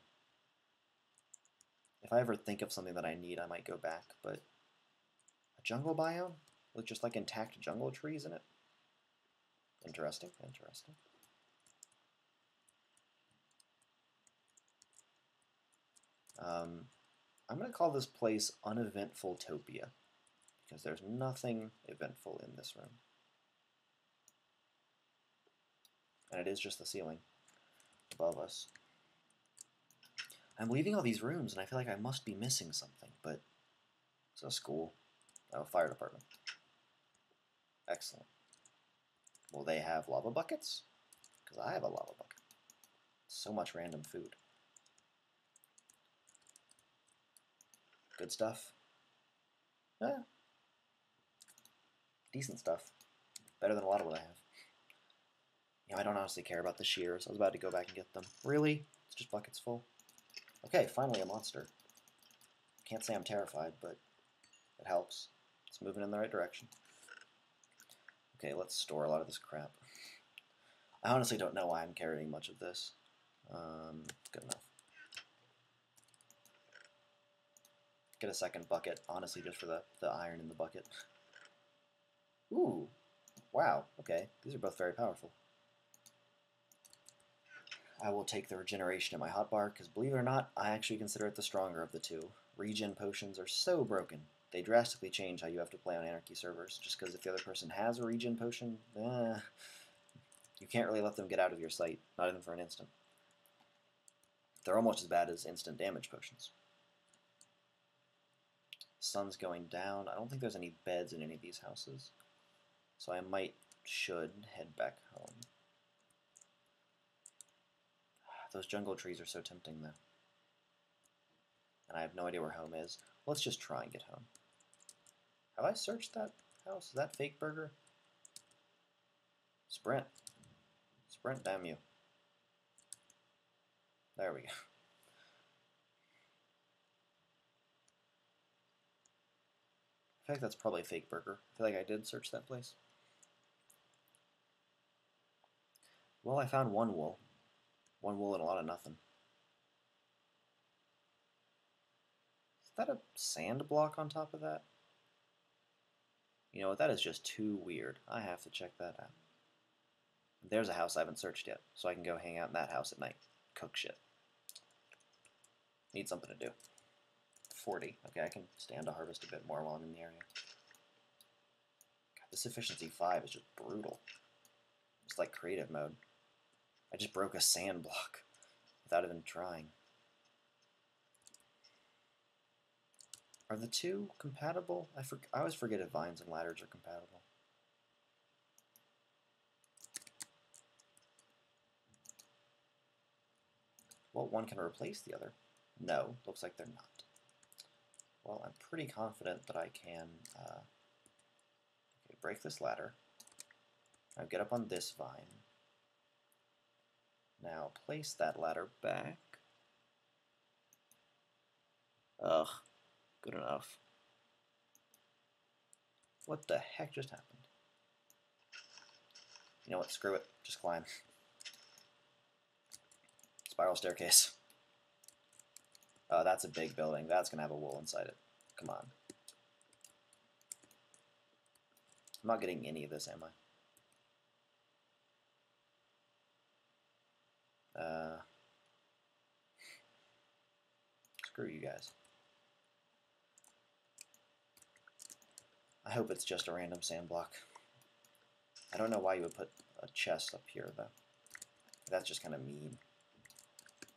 If I ever think of something that I need, I might go back, but a jungle biome with just like intact jungle trees in it? Interesting, interesting. I'm going to call this place Uneventful-topia, because there's nothing eventful in this room. And it is just the ceiling above us. I'm leaving all these rooms, and I feel like I must be missing something, but it's a school. Oh, fire department. Excellent. Will they have lava buckets? Because I have a lava bucket. So much random food. Good stuff. Decent stuff. Better than a lot of what I have. You know, I don't honestly care about the shears. I was about to go back and get them. Really? It's just buckets full? Okay, finally a monster. Can't say I'm terrified, but it helps. It's moving in the right direction. Okay, let's store a lot of this crap. I honestly don't know why I'm carrying much of this. Good enough. Get a second bucket, honestly, just for the iron in the bucket. Ooh, wow, okay. These are both very powerful. I will take the regeneration in my hotbar, because believe it or not, I actually consider it the stronger of the two. Regen potions are so broken. They drastically change how you have to play on Anarchy servers, just because if the other person has a regen potion, you can't really let them get out of your sight, not even for an instant. They're almost as bad as instant damage potions. Sun's going down. I don't think there's any beds in any of these houses, so I should head back home. Those jungle trees are so tempting, though. And I have no idea where home is. Let's just try and get home. Have I searched that house? Is that fake burger? Sprint. Sprint, damn you. There we go. I feel like that's probably a fake burger. I feel like I did search that place. Well, I found one wool. One wool and a lot of nothing. Is that a sand block on top of that? You know what, that is just too weird. I have to check that out. There's a house I haven't searched yet, so I can go hang out in that house at night. Cook shit. Need something to do. 40. Okay, I can stand to harvest a bit more while I'm in the area. God, this efficiency 5 is just brutal. It's like creative mode. I just broke a sand block without even trying. Are the two compatible? I always forget if vines and ladders are compatible. Well, one can replace the other. No, looks like they're not. Well, I'm pretty confident that I can okay, break this ladder. Now get up on this vine. Now place that ladder back. Ugh, good enough. What the heck just happened? You know what, screw it, just climb. Spiral staircase. Oh, that's a big building. That's going to have a wool inside it. Come on. I'm not getting any of this, am I? Screw you guys. I hope it's just a random sand block. I don't know why you would put a chest up here, though. That's just kind of mean.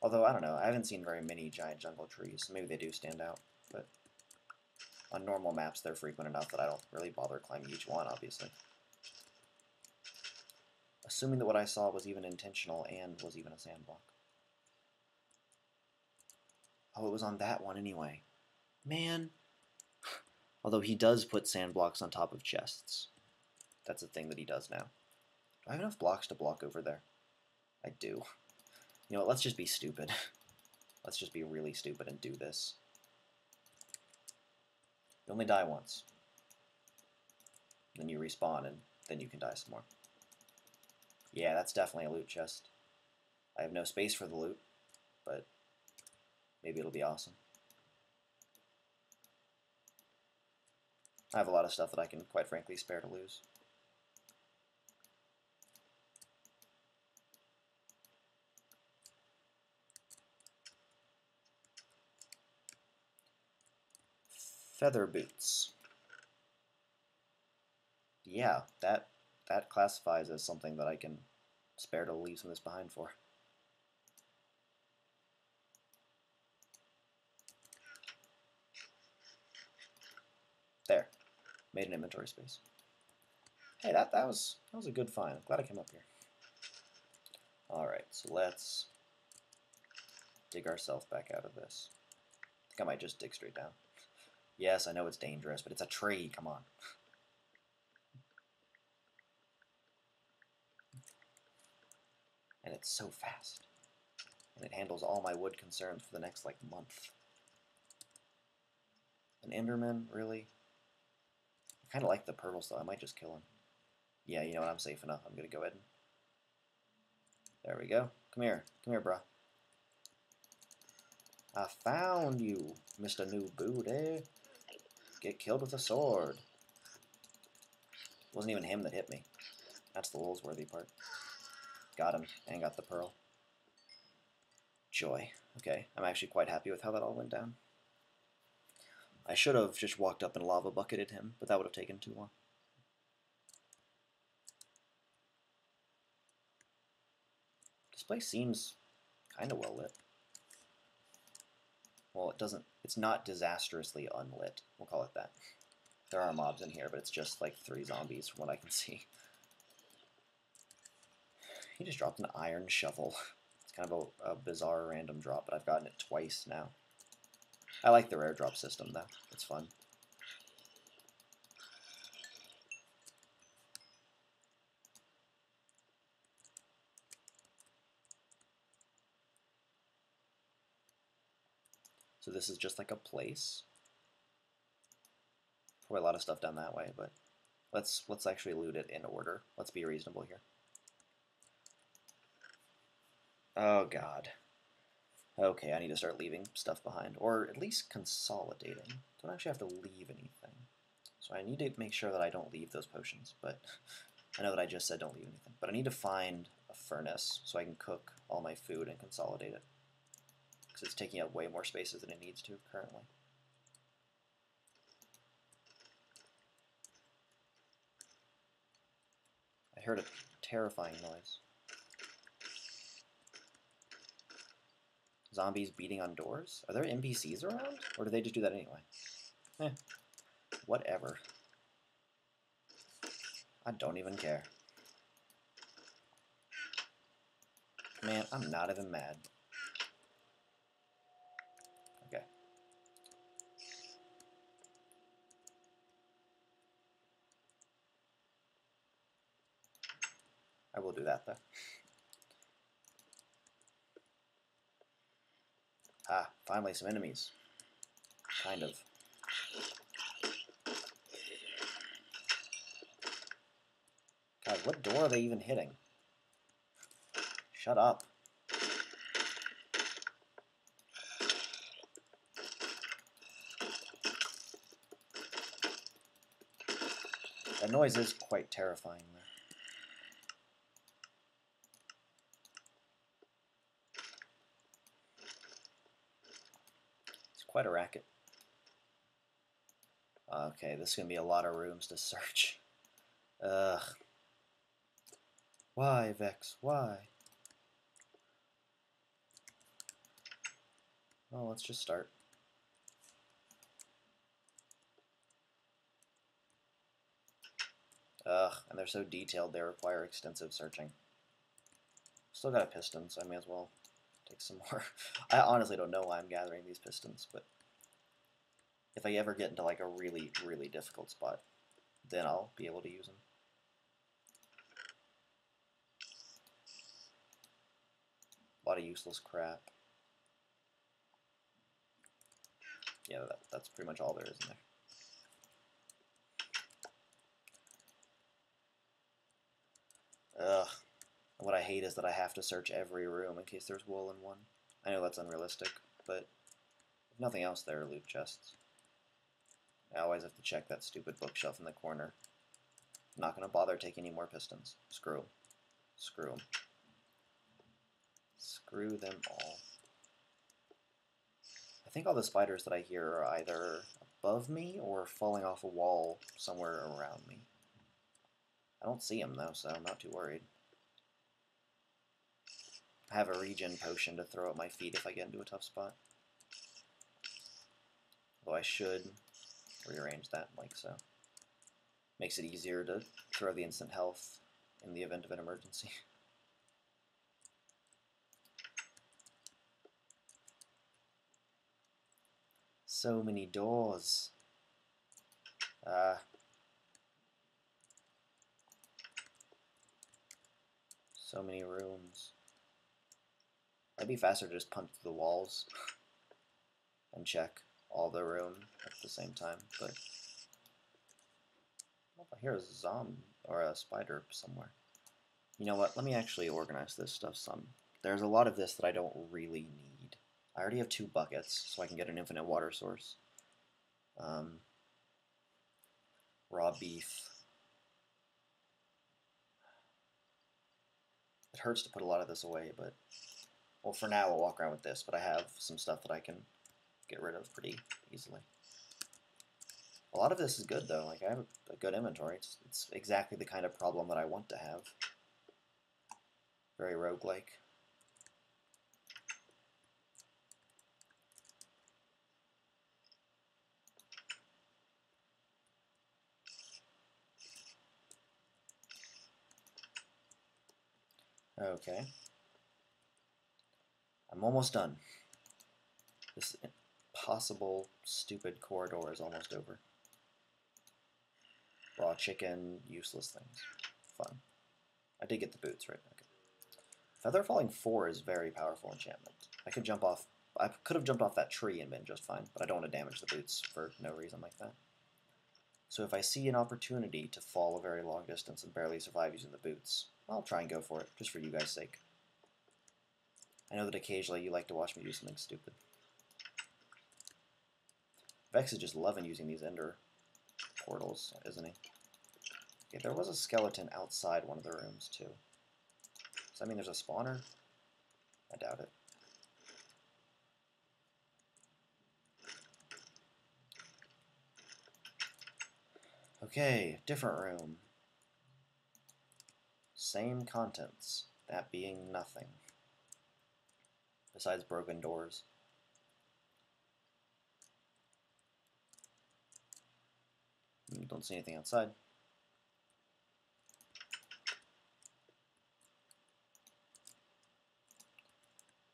Although, I don't know, I haven't seen very many giant jungle trees, so maybe they do stand out, but on normal maps they're frequent enough that I don't really bother climbing each one, obviously. Assuming that what I saw was even intentional and was even a sand block. Oh, it was on that one anyway. Man. Although he does put sand blocks on top of chests. That's a thing that he does now. Do I have enough blocks to block over there? I do. You know what, let's just be stupid. Let's just be really stupid and do this. You only die once. Then you respawn, and then you can die some more. Yeah, that's definitely a loot chest. I have no space for the loot, but maybe it'll be awesome. I have a lot of stuff that I can, quite frankly, spare to lose. Feather boots. Yeah, that classifies as something that I can spare to leave some of this behind for. There. Made an inventory space. Hey, that was a good find. I'm glad I came up here. Alright, so let's dig ourselves back out of this. I think I might just dig straight down. Yes, I know it's dangerous, but it's a tree, come on. And it's so fast. And it handles all my wood concerns for the next, like, month. An Enderman, really? I kind of like the purples, though. I might just kill him. Yeah, you know what? I'm safe enough. I'm going to go ahead and... There we go. Come here. Come here, bruh. I found you, Mr. New Booty. Get killed with a sword. It wasn't even him that hit me. That's the Woolsworthy part. Got him, and got the pearl. Joy. Okay, I'm actually quite happy with how that all went down. I should have just walked up and lava bucketed him, but that would have taken too long. This place seems kind of well lit. Well, it's not disastrously unlit. We'll call it that. There are mobs in here, but it's just like 3 zombies from what I can see. He just dropped an iron shovel. It's kind of a bizarre random drop, but I've gotten it twice now. I like the rare drop system, though. It's fun. So this is just like a place. Probably a lot of stuff down that way, but let's actually loot it in order. Let's be reasonable here. Oh god. Okay, I need to start leaving stuff behind, or at least consolidating. Don't actually have to leave anything. So I need to make sure that I don't leave those potions, but I know that I just said don't leave anything. But I need to find a furnace so I can cook all my food and consolidate it. Because it's taking up way more spaces than it needs to currently. I heard a terrifying noise. Zombies beating on doors? Are there NPCs around? Or do they just do that anyway? Eh, whatever. I don't even care. Man, I'm not even mad. Okay. I will do that, though. Ah, finally some enemies. Kind of. God, what door are they even hitting? Shut up. That noise is quite terrifying, though. It's quite a racket. Okay, this is going to be a lot of rooms to search. Ugh. Why, Vechz? Why? Well, let's just start. Ugh, and they're so detailed they require extensive searching. Still got a piston, so I may as well take some more. I honestly don't know why I'm gathering these pistons, but if I ever get into like a really, really difficult spot, then I'll be able to use them. A lot of useless crap. Yeah, that's pretty much all there is in there. Ugh. What I hate is that I have to search every room in case there's wool in one. I know that's unrealistic, but if nothing else, there are loot chests. I always have to check that stupid bookshelf in the corner. I'm not going to bother taking any more pistons. Screw them. Screw them. Screw them all. I think all the spiders that I hear are either above me or falling off a wall somewhere around me. I don't see them though, so I'm not too worried. I have a regen potion to throw at my feet if I get into a tough spot. Though I should rearrange that like so. Makes it easier to throw the instant health in the event of an emergency. So many doors. So many rooms. It'd be faster to just punch through the walls and check all the room at the same time, but I hear a zombie or a spider somewhere. You know what? Let me actually organize this stuff some. There's a lot of this that I don't really need. I already have 2 buckets, so I can get an infinite water source. Raw beef. It hurts to put a lot of this away, but Well, for now I'll walk around with this, but I have some stuff that I can get rid of pretty easily. A lot of this is good, though. Like, I have a good inventory. It's exactly the kind of problem that I want to have. Very roguelike. Okay. I'm almost done. This impossible, stupid corridor is almost over. Raw chicken, useless things. Fun. I did get the boots, right? Okay. Feather Falling 4 is very powerful enchantment. I could jump off. I could have jumped off that tree and been just fine, but I don't want to damage the boots for no reason like that. So if I see an opportunity to fall a very long distance and barely survive using the boots, I'll try and go for it, just for you guys' sake. I know that occasionally you like to watch me do something stupid. Vechz is just loving using these ender portals, isn't he? Okay, there was a skeleton outside one of the rooms, too. Does that mean there's a spawner? I doubt it. Okay, different room. Same contents, that being nothing. Besides broken doors. Don't see anything outside.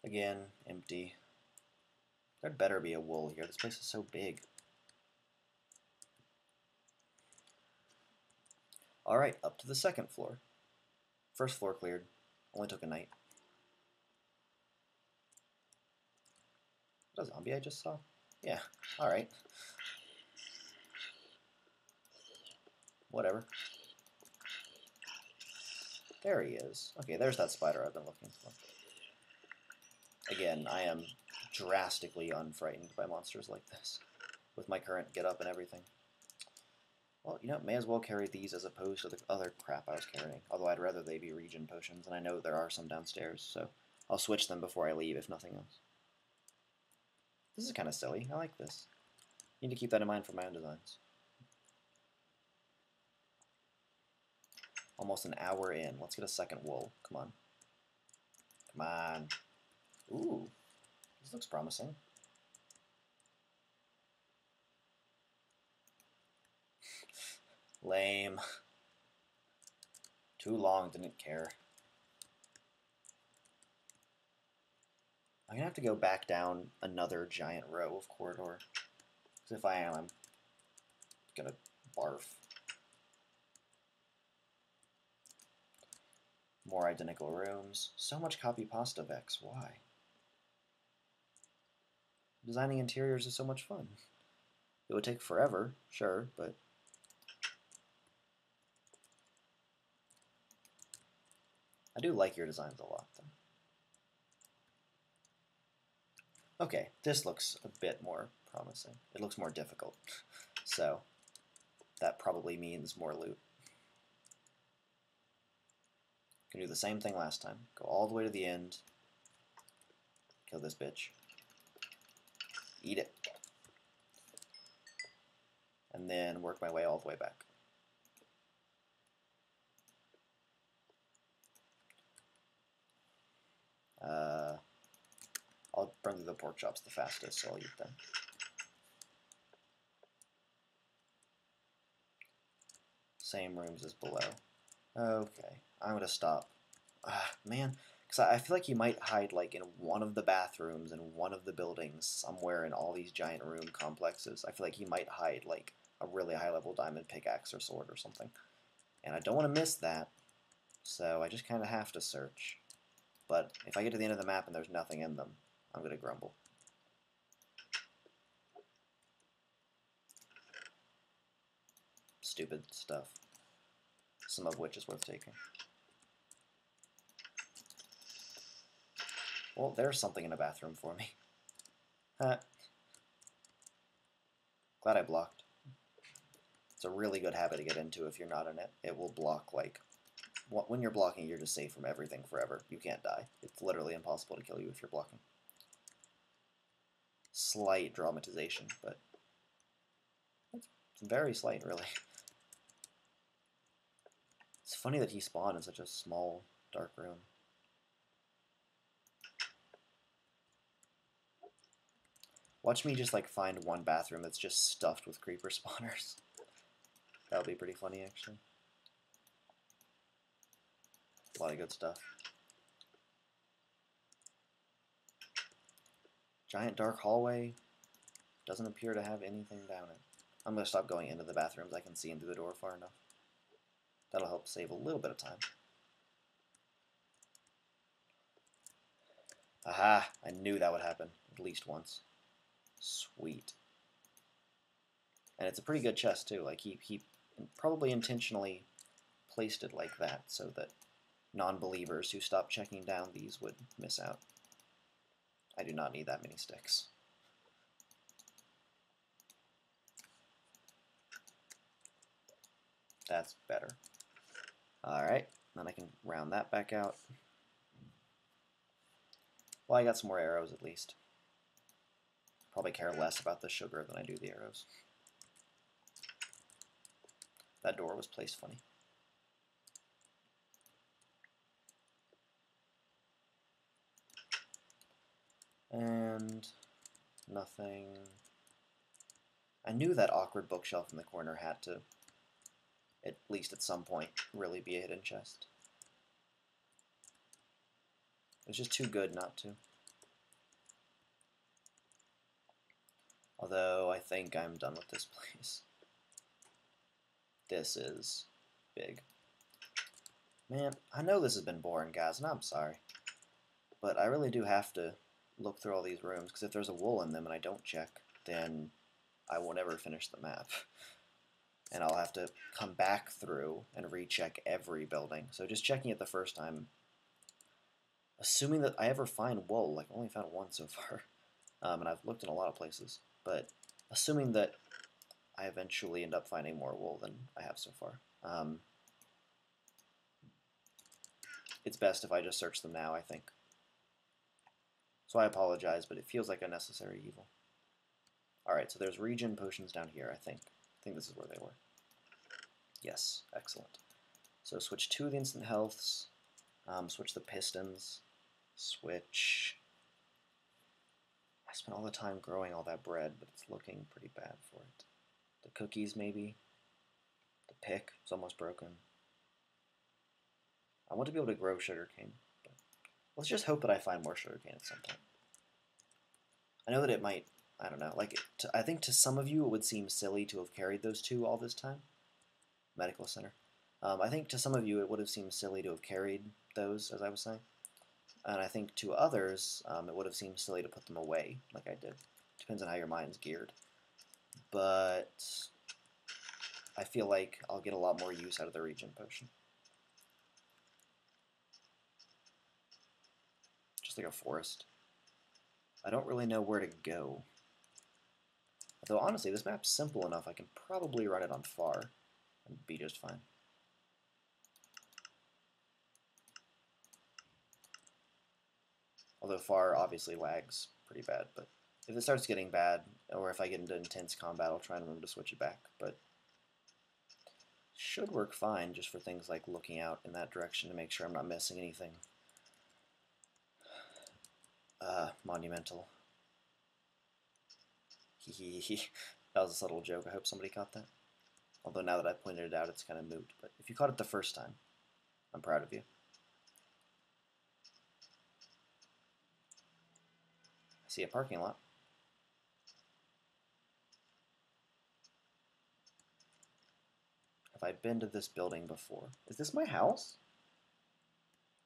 Again, empty. There'd better be a wool here. This place is so big. Alright, up to the second floor. First floor cleared. Only took a night. What a zombie I just saw? Yeah, alright. Whatever. There he is. Okay, there's that spider I've been looking for. Again, I am drastically unfrightened by monsters like this, with my current get-up and everything. Well, you know, may as well carry these as opposed to the other crap I was carrying, although I'd rather they be regen potions, and I know there are some downstairs, so I'll switch them before I leave, if nothing else. This is kind of silly. I like this. Need to keep that in mind for my own designs. Almost an hour in. Let's get a second wool. Come on. Come on. Ooh. This looks promising. Lame. Too long, didn't care. I'm gonna have to go back down another giant row of corridor. Because if I am, I'm gonna barf. More identical rooms. So much copy pasta, Vechz. Why? Designing interiors is so much fun. It would take forever, sure, but... I do like your designs a lot, though. Okay, this looks a bit more promising. It looks more difficult. So, that probably means more loot. Can do the same thing last time. Go all the way to the end. Kill this bitch. Eat it. And then work my way all the way back. I'll burn through the pork chops the fastest, so I'll eat them. Same rooms as below. Okay, I'm gonna stop. Man, because I feel like he might hide like in one of the bathrooms in one of the buildings somewhere in all these giant room complexes. I feel like he might hide like a really high level diamond pickaxe or sword or something. And I don't want to miss that, so I just kind of have to search. But if I get to the end of the map and there's nothing in them, I'm going to grumble. Stupid stuff. Some of which is worth taking. Well, there's something in a bathroom for me. Glad I blocked. It's a really good habit to get into if you're not in it. It will block, like, when you're blocking, you're just safe from everything forever. You can't die. It's literally impossible to kill you if you're blocking. Slight dramatization, but it's very slight, really. It's funny that he spawned in such a small, dark room. Watch me just like find one bathroom that's just stuffed with creeper spawners. That would be pretty funny, actually. A lot of good stuff. Giant dark hallway. Doesn't appear to have anything down it. I'm going to stop going into the bathrooms. I can see into the door far enough. That'll help save a little bit of time. Aha! I knew that would happen at least once. Sweet. And it's a pretty good chest, too. Like, he probably intentionally placed it like that so that non-believers who stop checking down these would miss out. I do not need that many sticks. That's better. Alright, then I can round that back out. Well, I got some more arrows at least. Probably care less about the sugar than I do the arrows. That door was placed funny. And nothing. I knew that awkward bookshelf in the corner had to, at least at some point, really be a hidden chest. It's just too good not to. Although I think I'm done with this place. This is big. Man, I know this has been boring, guys, and I'm sorry. But I really do have to look through all these rooms, because if there's a wool in them and I don't check, then I won't ever finish the map. And I'll have to come back through and recheck every building. So just checking it the first time, assuming that I ever find wool, like I've only found one so far, and I've looked in a lot of places, but assuming that I eventually end up finding more wool than I have so far, it's best if I just search them now, I think. So I apologize, but it feels like a necessary evil. Alright, so there's regen potions down here, I think. I think this is where they were. Yes, excellent. So switch 2 of the instant healths, switch the pistons, switch... I spent all the time growing all that bread, but it's looking pretty bad for it. The cookies, maybe. The pick is almost broken. I want to be able to grow sugarcane, but let's just hope that I find more sugarcane at some point. I know that it might, I don't know, like, I think to some of you it would seem silly to have carried those two all this time. Medical center. I think to some of you it would have seemed silly to have carried those, as I was saying. And I think to others it would have seemed silly to put them away, like I did. Depends on how your mind's geared. But I feel like I'll get a lot more use out of the regen potion. Just like a forest. I don't really know where to go. Though honestly, this map's simple enough, I can probably run it on far and be just fine. Although far obviously lags pretty bad, but if it starts getting bad, or if I get into intense combat, I'll try and remember to switch it back, but should work fine just for things like looking out in that direction to make sure I'm not missing anything monumental. That was a subtle joke. I hope somebody caught that. Although now that I pointed it out, it's kind of moot. But if you caught it the first time, I'm proud of you. I see a parking lot. Have I been to this building before? Is this my house?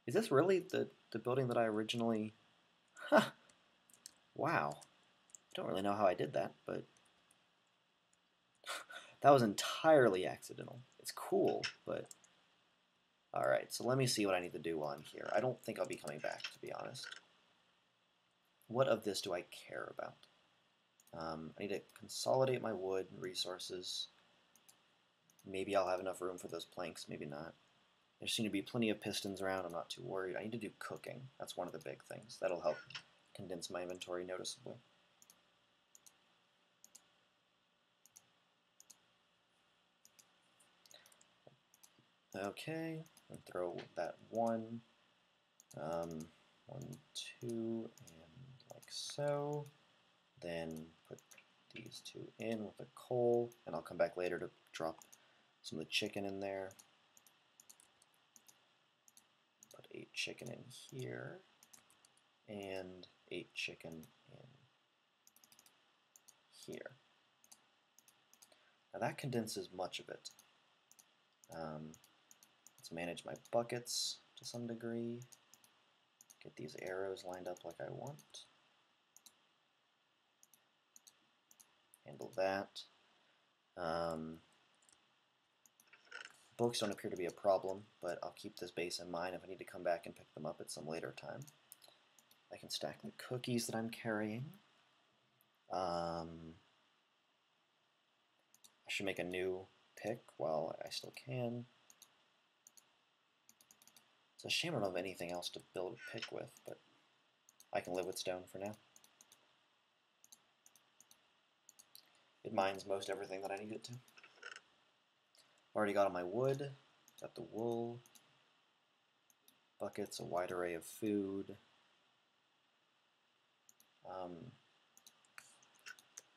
Is this really the building that I originally... Huh. Wow. I don't really know how I did that, but... that was entirely accidental. It's cool, but... Alright, so let me see what I need to do while I'm here. I don't think I'll be coming back, to be honest. What of this do I care about? I need to consolidate my wood resources. Maybe I'll have enough room for those planks, maybe not. There seem to be plenty of pistons around. I'm not too worried. I need to do cooking. That's one of the big things. That'll help condense my inventory noticeably. Okay, and throw that 1, 1, 2, and like so. Then put these 2 in with the coal, and I'll come back later to drop some of the chicken in there. Put 8 chicken in here, and 8 chicken in here. Now that condenses much of it. Let's manage my buckets to some degree. Get these arrows lined up like I want. Handle that. Books don't appear to be a problem, but I'll keep this base in mind if I need to come back and pick them up at some later time. I can stack the cookies that I'm carrying. I should make a new pick while I still can. It's a shame I don't have anything else to build a pick with, but I can live with stone for now. It mines most everything that I need it to. Already got all my wood, got the wool, buckets, a wide array of food. I'm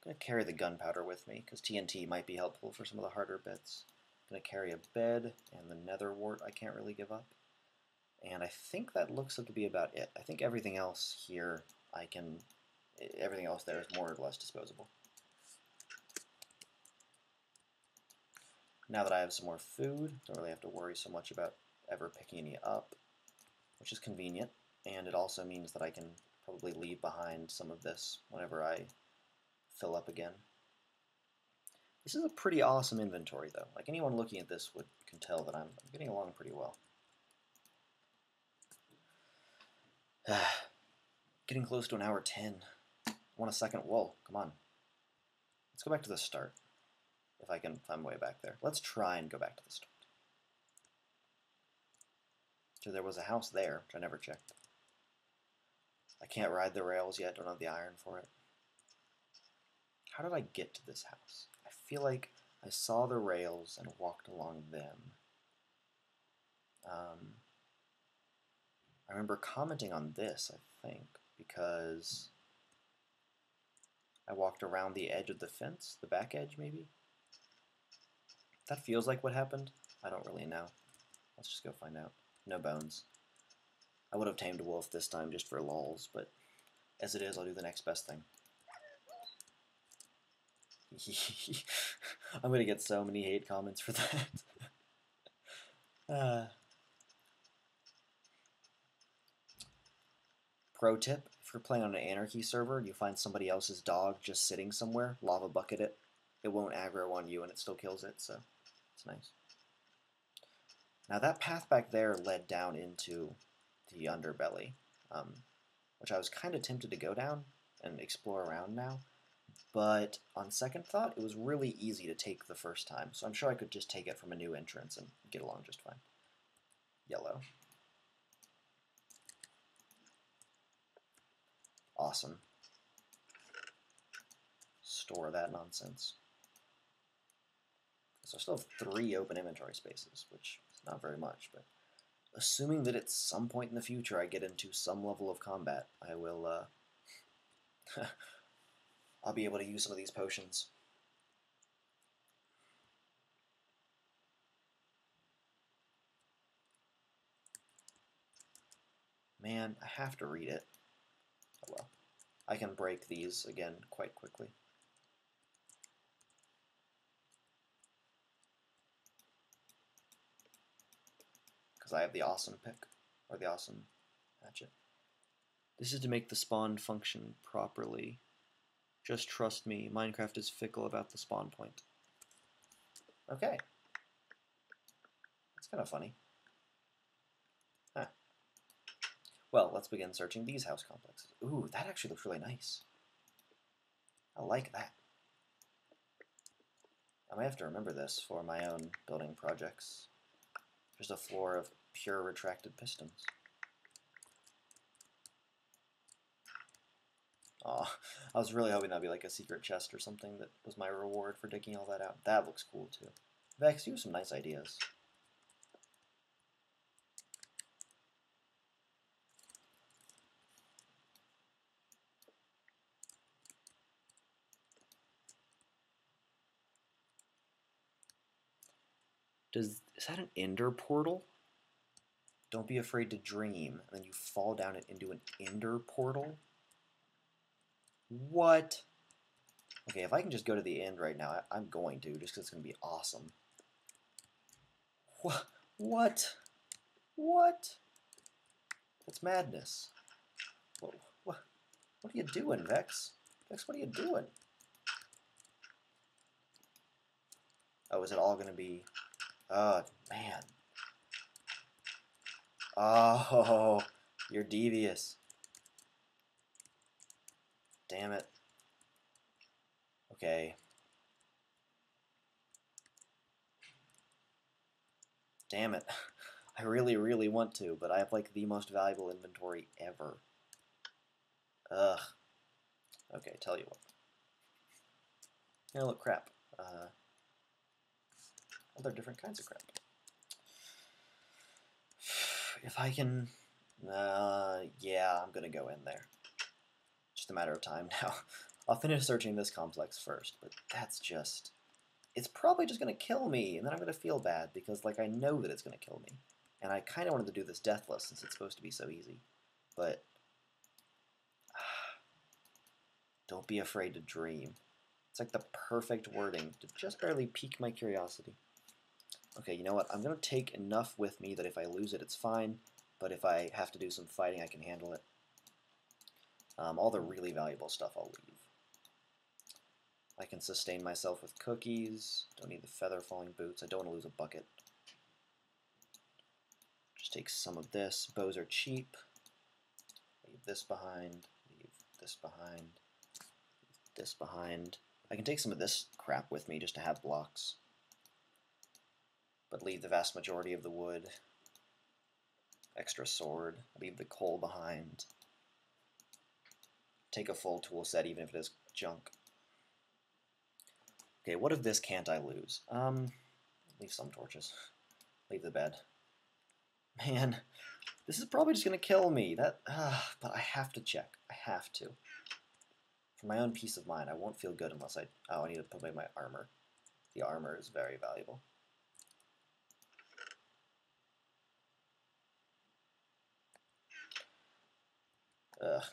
going to carry the gunpowder with me, because TNT might be helpful for some of the harder bits. I'm going to carry a bed and the nether wart I can't really give up. And I think that looks to be about it. I think everything else here everything else there is more or less disposable. Now that I have some more food, don't really have to worry so much about ever picking any up, which is convenient, and it also means that I can probably leave behind some of this whenever I fill up again. This is a pretty awesome inventory, though. Like, anyone looking at this can tell that I'm getting along pretty well. Getting close to an hour 10. I want a second wool. Come on. Let's go back to the start. If I'm way back there. Let's try and go back to the start. So there was a house there, which I never checked. I can't ride the rails yet, don't have the iron for it. How did I get to this house? I feel like I saw the rails and walked along them. I remember commenting on this, I think, because I walked around the edge of the fence, the back edge maybe? That feels like what happened. I don't really know. Let's just go find out. No bones. I would have tamed a wolf this time just for lols, but as it is, I'll do the next best thing. I'm going to get so many hate comments for that. Pro tip, if you're playing on an anarchy server and you find somebody else's dog just sitting somewhere, lava bucket it. It won't aggro on you and it still kills it, so it's nice. Now that path back there led down into the underbelly, which I was kind of tempted to go down and explore around now, but on second thought, it was really easy to take the first time, so I'm sure I could just take it from a new entrance and get along just fine. Yellow. Awesome. Store that nonsense. So I still have 3 open inventory spaces, which is not very much, but assuming that at some point in the future I get into some level of combat, I will, I'll be able to use some of these potions. Man, I have to read it. Oh well. I can break these again quite quickly. Because I have the awesome pick, or the awesome hatchet. This is to make the spawn function properly. Just trust me, Minecraft is fickle about the spawn point. Okay. That's kind of funny. Huh. Well, let's begin searching these house complexes. Ooh, that actually looks really nice. I like that. I might have to remember this for my own building projects. Just a floor of pure retracted pistons. Aw, I was really hoping that'd be like a secret chest or something that was my reward for digging all that out. That looks cool too. Vechz, you have some nice ideas. Is that an ender portal? Don't be afraid to dream, and then you fall down it into an ender portal? What? Okay, if I can just go to the end right now, I'm going to, just because it's going to be awesome. What? What? What? That's madness. What are you doing, Vechz? Vechz, what are you doing? Oh, is it all going to be... Oh, man. Oh, you're devious. Damn it. Okay. Damn it. I really, really want to, but I have like the most valuable inventory ever. Ugh. Okay, tell you what. Here, look, crap. Other different kinds of crap. If I can... yeah, I'm gonna go in there. Just a matter of time now. I'll finish searching this complex first, but that's just... It's probably just gonna kill me, and then I'm gonna feel bad, because, like, I know that it's gonna kill me. And I kind of wanted to do this deathless, since it's supposed to be so easy. But... don't be afraid to dream. It's like the perfect wording to just barely pique my curiosity. Okay, you know what? I'm going to take enough with me that if I lose it, it's fine. But if I have to do some fighting, I can handle it. All the really valuable stuff I'll leave. I can sustain myself with cookies. Don't need the feather falling boots. I don't want to lose a bucket. Just take some of this. Bows are cheap. Leave this behind. Leave this behind. Leave this behind. I can take some of this crap with me just to have blocks. But leave the vast majority of the wood. Extra sword. Leave the coal behind. Take a full tool set even if it is junk. Okay, what of this can't I lose? Leave some torches. Leave the bed. Man, this is probably just gonna kill me. But I have to check. I have to. For my own peace of mind, I won't feel good unless I... Oh, I need to put away my armor. The armor is very valuable. Ugh.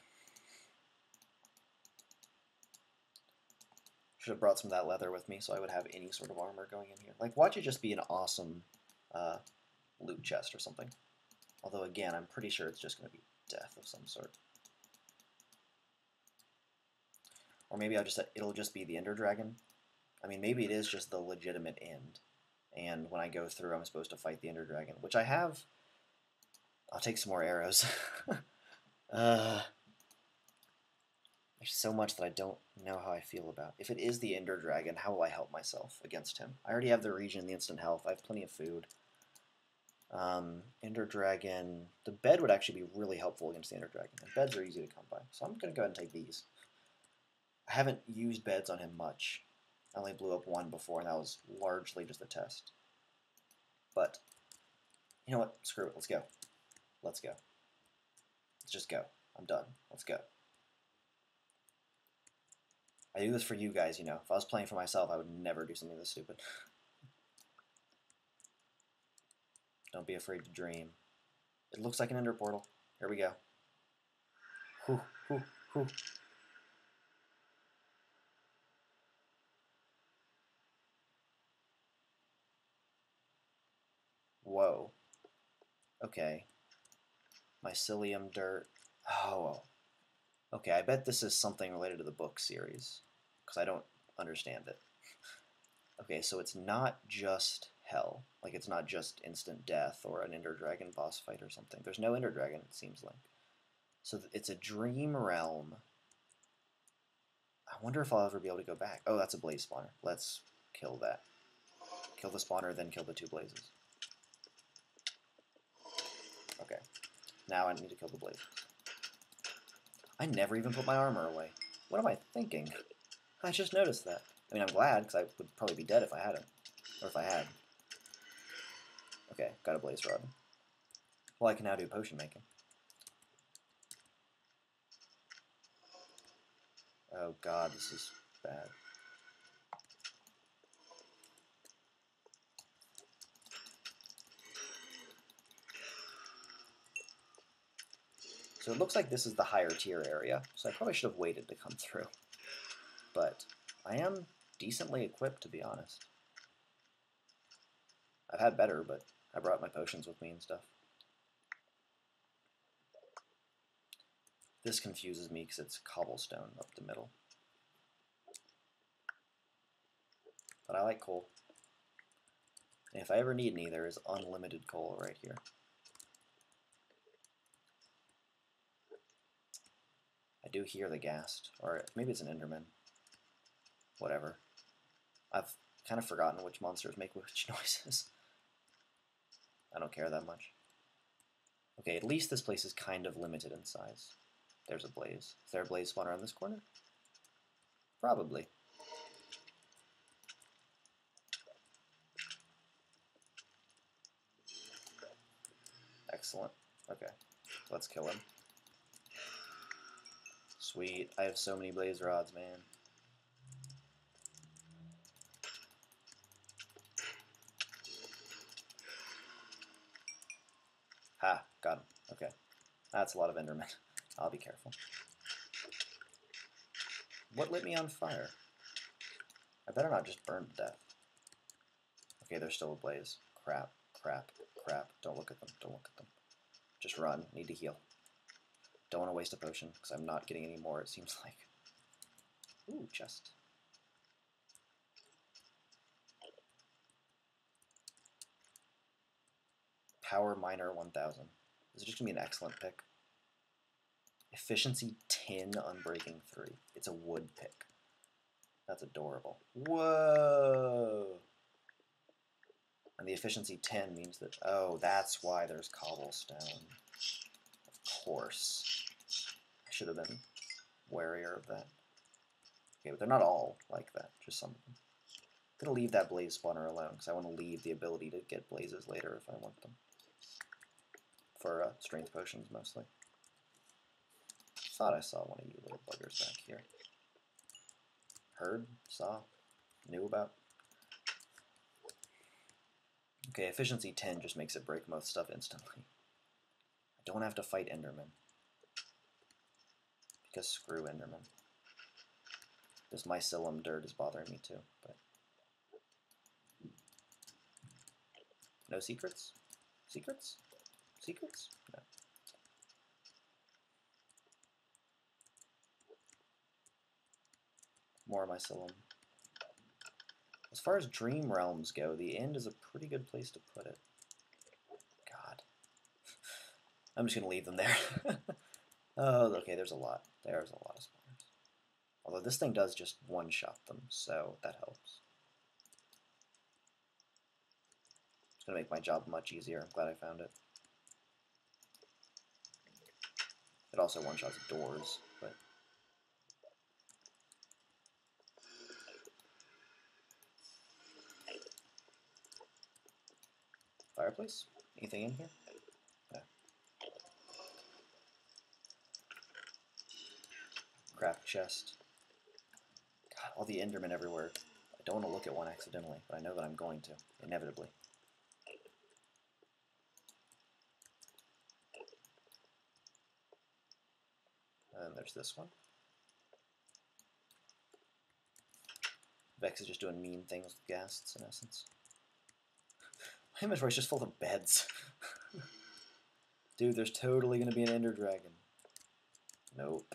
Should have brought some of that leather with me so I would have any sort of armor going in here. Like, watch it just be an awesome loot chest or something. Although, again, I'm pretty sure it's just going to be death of some sort. Or maybe it'll just be the Ender Dragon. I mean, maybe it is just the legitimate end. And when I go through, I'm supposed to fight the Ender Dragon, which I have. I'll take some more arrows. There's so much that I don't know how I feel about. If it is the Ender Dragon, how will I help myself against him? I already have the regen and the instant health. I have plenty of food. Ender Dragon... The bed would actually be really helpful against the Ender Dragon. And beds are easy to come by. So I'm going to go ahead and take these. I haven't used beds on him much. I only blew up one before, and that was largely just a test. But, you know what? Screw it. Let's go. Let's go. Let's just go. I'm done. Let's go. I do this for you guys, you know. If I was playing for myself, I would never do something this stupid. Don't be afraid to dream. It looks like an ender portal. Here we go. Whew, whew, whew. Whoa. Okay. Mycelium dirt. Oh. Okay, I bet this is something related to the book series. Because I don't understand it. Okay, so it's not just hell. Like, it's not just instant death or an Ender Dragon boss fight or something. There's no Ender Dragon, it seems like. So it's a dream realm. I wonder if I'll ever be able to go back. Oh, that's a blaze spawner. Let's kill that. Kill the spawner, then kill the two blazes. Okay. Now I need to kill the blazes. I never even put my armor away. What am I thinking? I just noticed that. I mean, I'm glad, because I would probably be dead if I hadn't. Or if I had. Okay, got a blaze rod. Well, I can now do potion making. Oh god, this is bad. So it looks like this is the higher tier area, so I probably should have waited to come through. But I am decently equipped, to be honest. I've had better, but I brought my potions with me and stuff. This confuses me because it's cobblestone up the middle. But I like coal. And if I ever need any, there is unlimited coal right here. I do hear the ghast, or maybe it's an enderman. Whatever. I've kind of forgotten which monsters make which noises. I don't care that much. Okay, at least this place is kind of limited in size. There's a blaze. Is there a blaze spawner on this corner? Probably. Excellent. Okay, let's kill him. Sweet. I have so many blaze rods, man. Ha, got him. Okay. That's a lot of endermen. I'll be careful. What lit me on fire? I better not just burn to death. Okay, there's still a blaze. Crap, crap, crap. Don't look at them. Don't look at them. Just run. Need to heal. Don't want to waste a potion, because I'm not getting any more, it seems like. Ooh, chest. Power Miner 1000. This is just going to be an excellent pick. Efficiency 10, Unbreaking 3. It's a wood pick. That's adorable. Whoa! And the efficiency 10 means that... Oh, that's why there's cobblestone. Of course. I should have been warier of that. Okay, but they're not all like that. Just some of them. I'm going to leave that blaze spawner alone, because I want to leave the ability to get blazes later if I want them. For strength potions, mostly. Thought I saw one of you little buggers back here. Heard? Saw? Knew about? Okay, efficiency 10 just makes it break most stuff instantly. I don't have to fight endermen. Because screw endermen. This mycelium dirt is bothering me too, but... No secrets? Secrets? Secrets? No. More mycelium. As far as dream realms go, the end is a pretty good place to put it. God. I'm just going to leave them there. Oh, okay, there's a lot. There's a lot of spawners. Although this thing does just one-shot them, so that helps. It's going to make my job much easier. I'm glad I found it. It also one-shots doors, but... Fireplace? Anything in here? Yeah. Craft chest. God, all the endermen everywhere. I don't want to look at one accidentally, but I know that I'm going to, inevitably. And there's this one. Vechz is just doing mean things with ghasts, in essence. My inventory's just full of beds. Dude, there's totally going to be an ender dragon. Nope.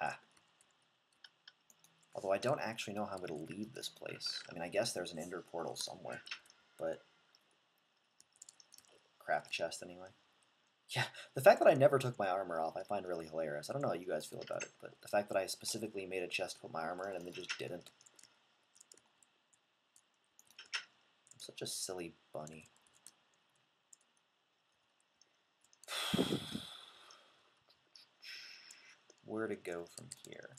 Ah. Although I don't actually know how I'm going to leave this place. I mean, I guess there's an ender portal somewhere, but... Crap chest, anyway. Yeah, the fact that I never took my armor off I find really hilarious. I don't know how you guys feel about it, but the fact that I specifically made a chest to put my armor in and then just didn't. I'm such a silly bunny. Where to go from here?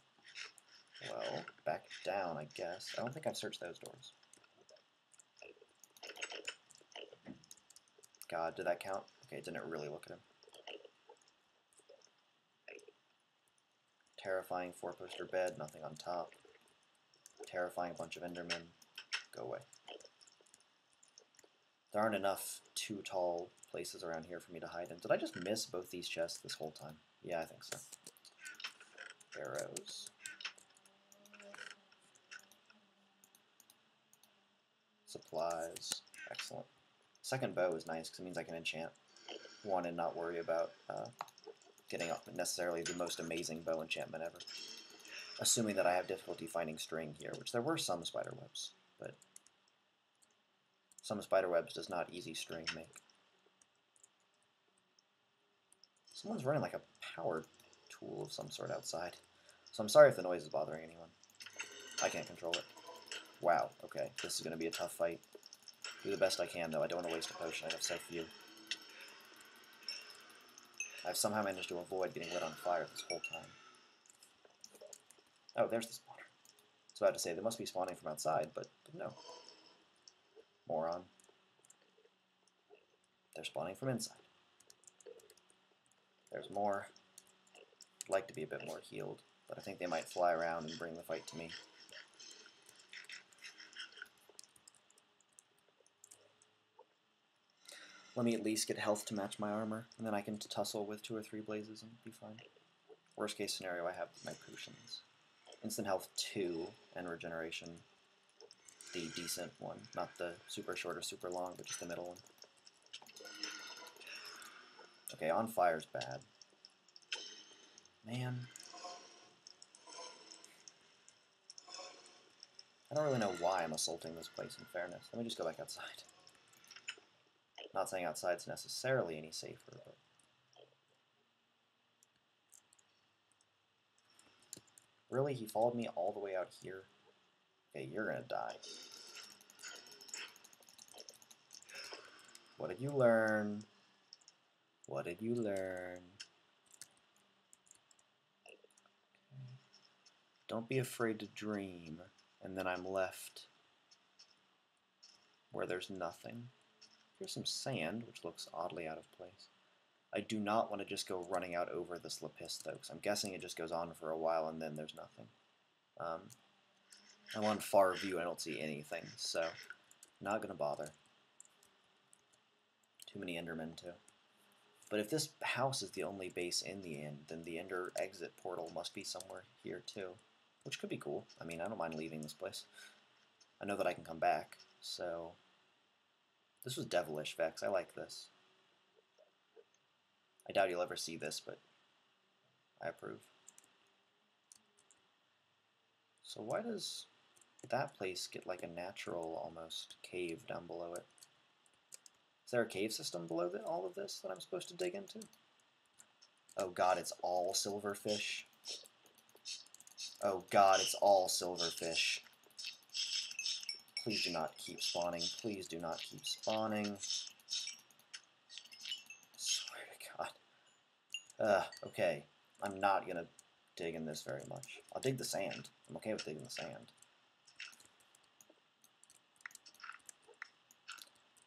Well, back down, I guess. I don't think I've searched those doors. God, did that count? Okay, didn't really look at him. Terrifying four-poster bed, nothing on top. Terrifying bunch of Endermen. Go away. There aren't enough too tall places around here for me to hide in. Did I just miss both these chests this whole time? Yeah, I think so. Arrows. Supplies. Excellent. Second bow is nice because it means I can enchant one and not worry about getting necessarily the most amazing bow enchantment ever. Assuming that I have difficulty finding string here, which there were some spiderwebs, but some spiderwebs does not easy string make. Someone's running like a power tool of some sort outside. So I'm sorry if the noise is bothering anyone. I can't control it. Wow, okay, this is going to be a tough fight. Do the best I can, though. I don't want to waste a potion. I have so few. I've somehow managed to avoid getting lit on fire this whole time. Oh, there's the spawner. I was about to say, they must be spawning from outside, but no. Moron. They're spawning from inside. There's more. I'd like to be a bit more healed, but I think they might fly around and bring the fight to me. Let me at least get health to match my armor, and then I can tussle with 2 or 3 blazes and be fine. Worst case scenario, I have my potions. Instant health 2 and regeneration, the decent one. Not the super short or super long, but just the middle one. Okay, on fire's bad. Man. I don't really know why I'm assaulting this place, in fairness. Let me just go back outside. Not saying outside's necessarily any safer, but... Really? He followed me all the way out here? Okay, you're gonna die. What did you learn? What did you learn? Okay. Don't be afraid to dream. And then I'm left where there's nothing. Here's some sand, which looks oddly out of place. I do not want to just go running out over this lapis, though, because I'm guessing it just goes on for a while and then there's nothing. I'm on far view and I don't see anything, so not going to bother. Too many Endermen, too. But if this house is the only base in the end, then the Ender exit portal must be somewhere here, too. Which could be cool. I mean, I don't mind leaving this place. I know that I can come back, so... This was devilish, Vechz. I like this. I doubt you'll ever see this, but I approve. So why does that place get like a natural, almost, cave down below it? Is there a cave system below all of this that I'm supposed to dig into? Oh god, it's all silverfish. Oh god, it's all silverfish. Please do not keep spawning. Please do not keep spawning. I swear to god. Okay. I'm not gonna dig in this very much. I'll dig the sand. I'm okay with digging the sand.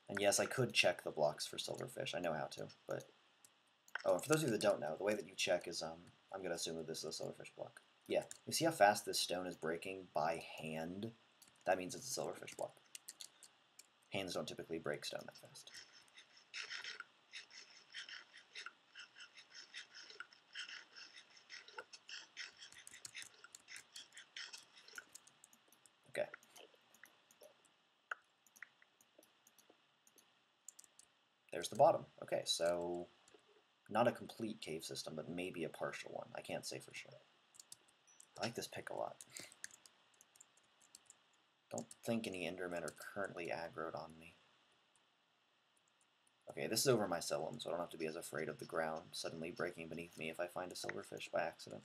And yes, I could check the blocks for silverfish. I know how to, but... Oh, and for those of you that don't know, the way that you check is, I'm gonna assume that this is a silverfish block. Yeah. You see how fast this stone is breaking by hand? That means it's a silverfish block. Hands don't typically break stone that fast. Okay. There's the bottom. Okay, so not a complete cave system, but maybe a partial one. I can't say for sure. I like this pick a lot. Don't think any Endermen are currently aggroed on me. Okay, this is over my cellum, so I don't have to be as afraid of the ground suddenly breaking beneath me if I find a silverfish by accident.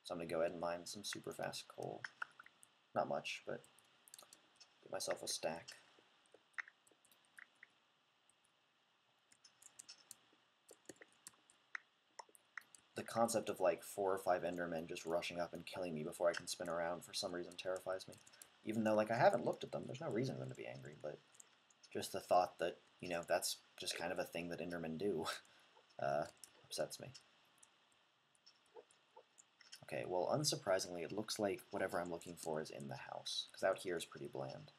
So I'm going to go ahead and mine some super fast coal. Not much, but get myself a stack. the concept of like 4 or 5 Endermen just rushing up and killing me before I can spin around for some reason terrifies me. Even though like I haven't looked at them, there's no reason for them to be angry, but just the thought that, you know, that's just kind of a thing that Endermen do upsets me. Okay, well, unsurprisingly, it looks like whatever I'm looking for is in the house, because out here is pretty bland.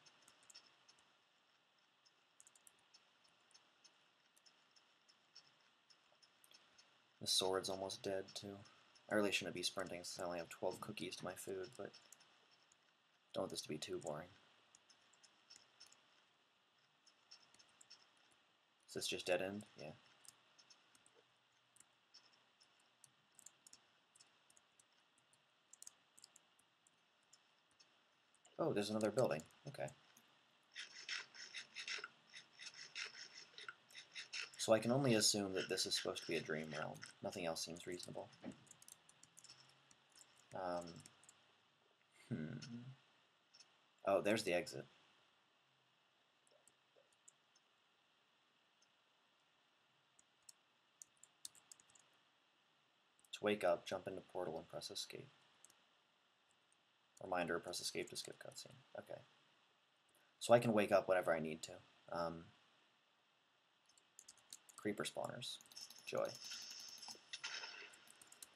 The sword's almost dead, too. I really shouldn't be sprinting since I only have 12 cookies to my food, but don't want this to be too boring. Is this just dead end? Yeah. Oh, there's another building. Okay. So I can only assume that this is supposed to be a dream realm. Nothing else seems reasonable. Oh, there's the exit. To wake up, jump into portal and press escape. Reminder, press escape to skip cutscene. Okay. So I can wake up whenever I need to. Creeper spawners. Joy.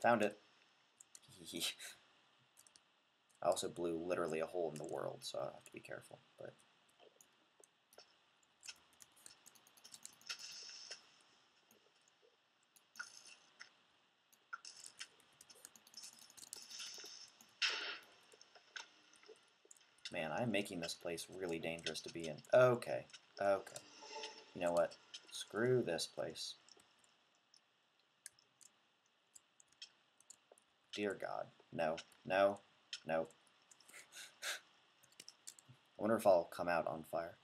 Found it. I also blew literally a hole in the world, so I have to be careful. But man, I'm making this place really dangerous to be in. Okay, okay. You know what? Screw this place. Dear God. No, no, no. I wonder if I'll come out on fire.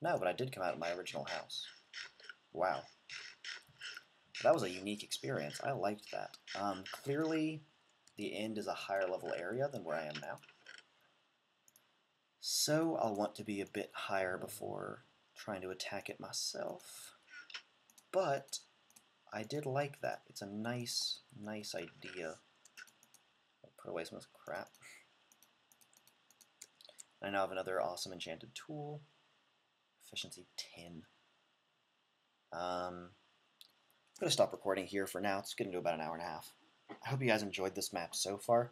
No, but I did come out of my original house. Wow. That was a unique experience. I liked that. Clearly, the end is a higher level area than where I am now. So I'll want to be a bit higher before trying to attack it myself. But I did like that. It's a nice idea. I'll put away some of this crap. I now have another awesome enchanted tool. Efficiency 10. I'm going to stop recording here for now. It's getting to about an hour and a half. I hope you guys enjoyed this map so far.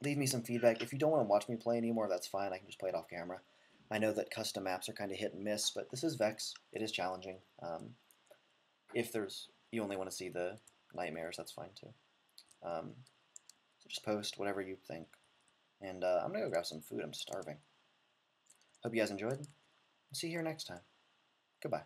Leave me some feedback. If you don't want to watch me play anymore, that's fine. I can just play it off camera. I know that custom maps are kind of hit and miss, but this is Vechz. It is challenging. If you only want to see the nightmares, that's fine too. So just post whatever you think. And I'm going to go grab some food. I'm starving. Hope you guys enjoyed. See you here next time. Goodbye.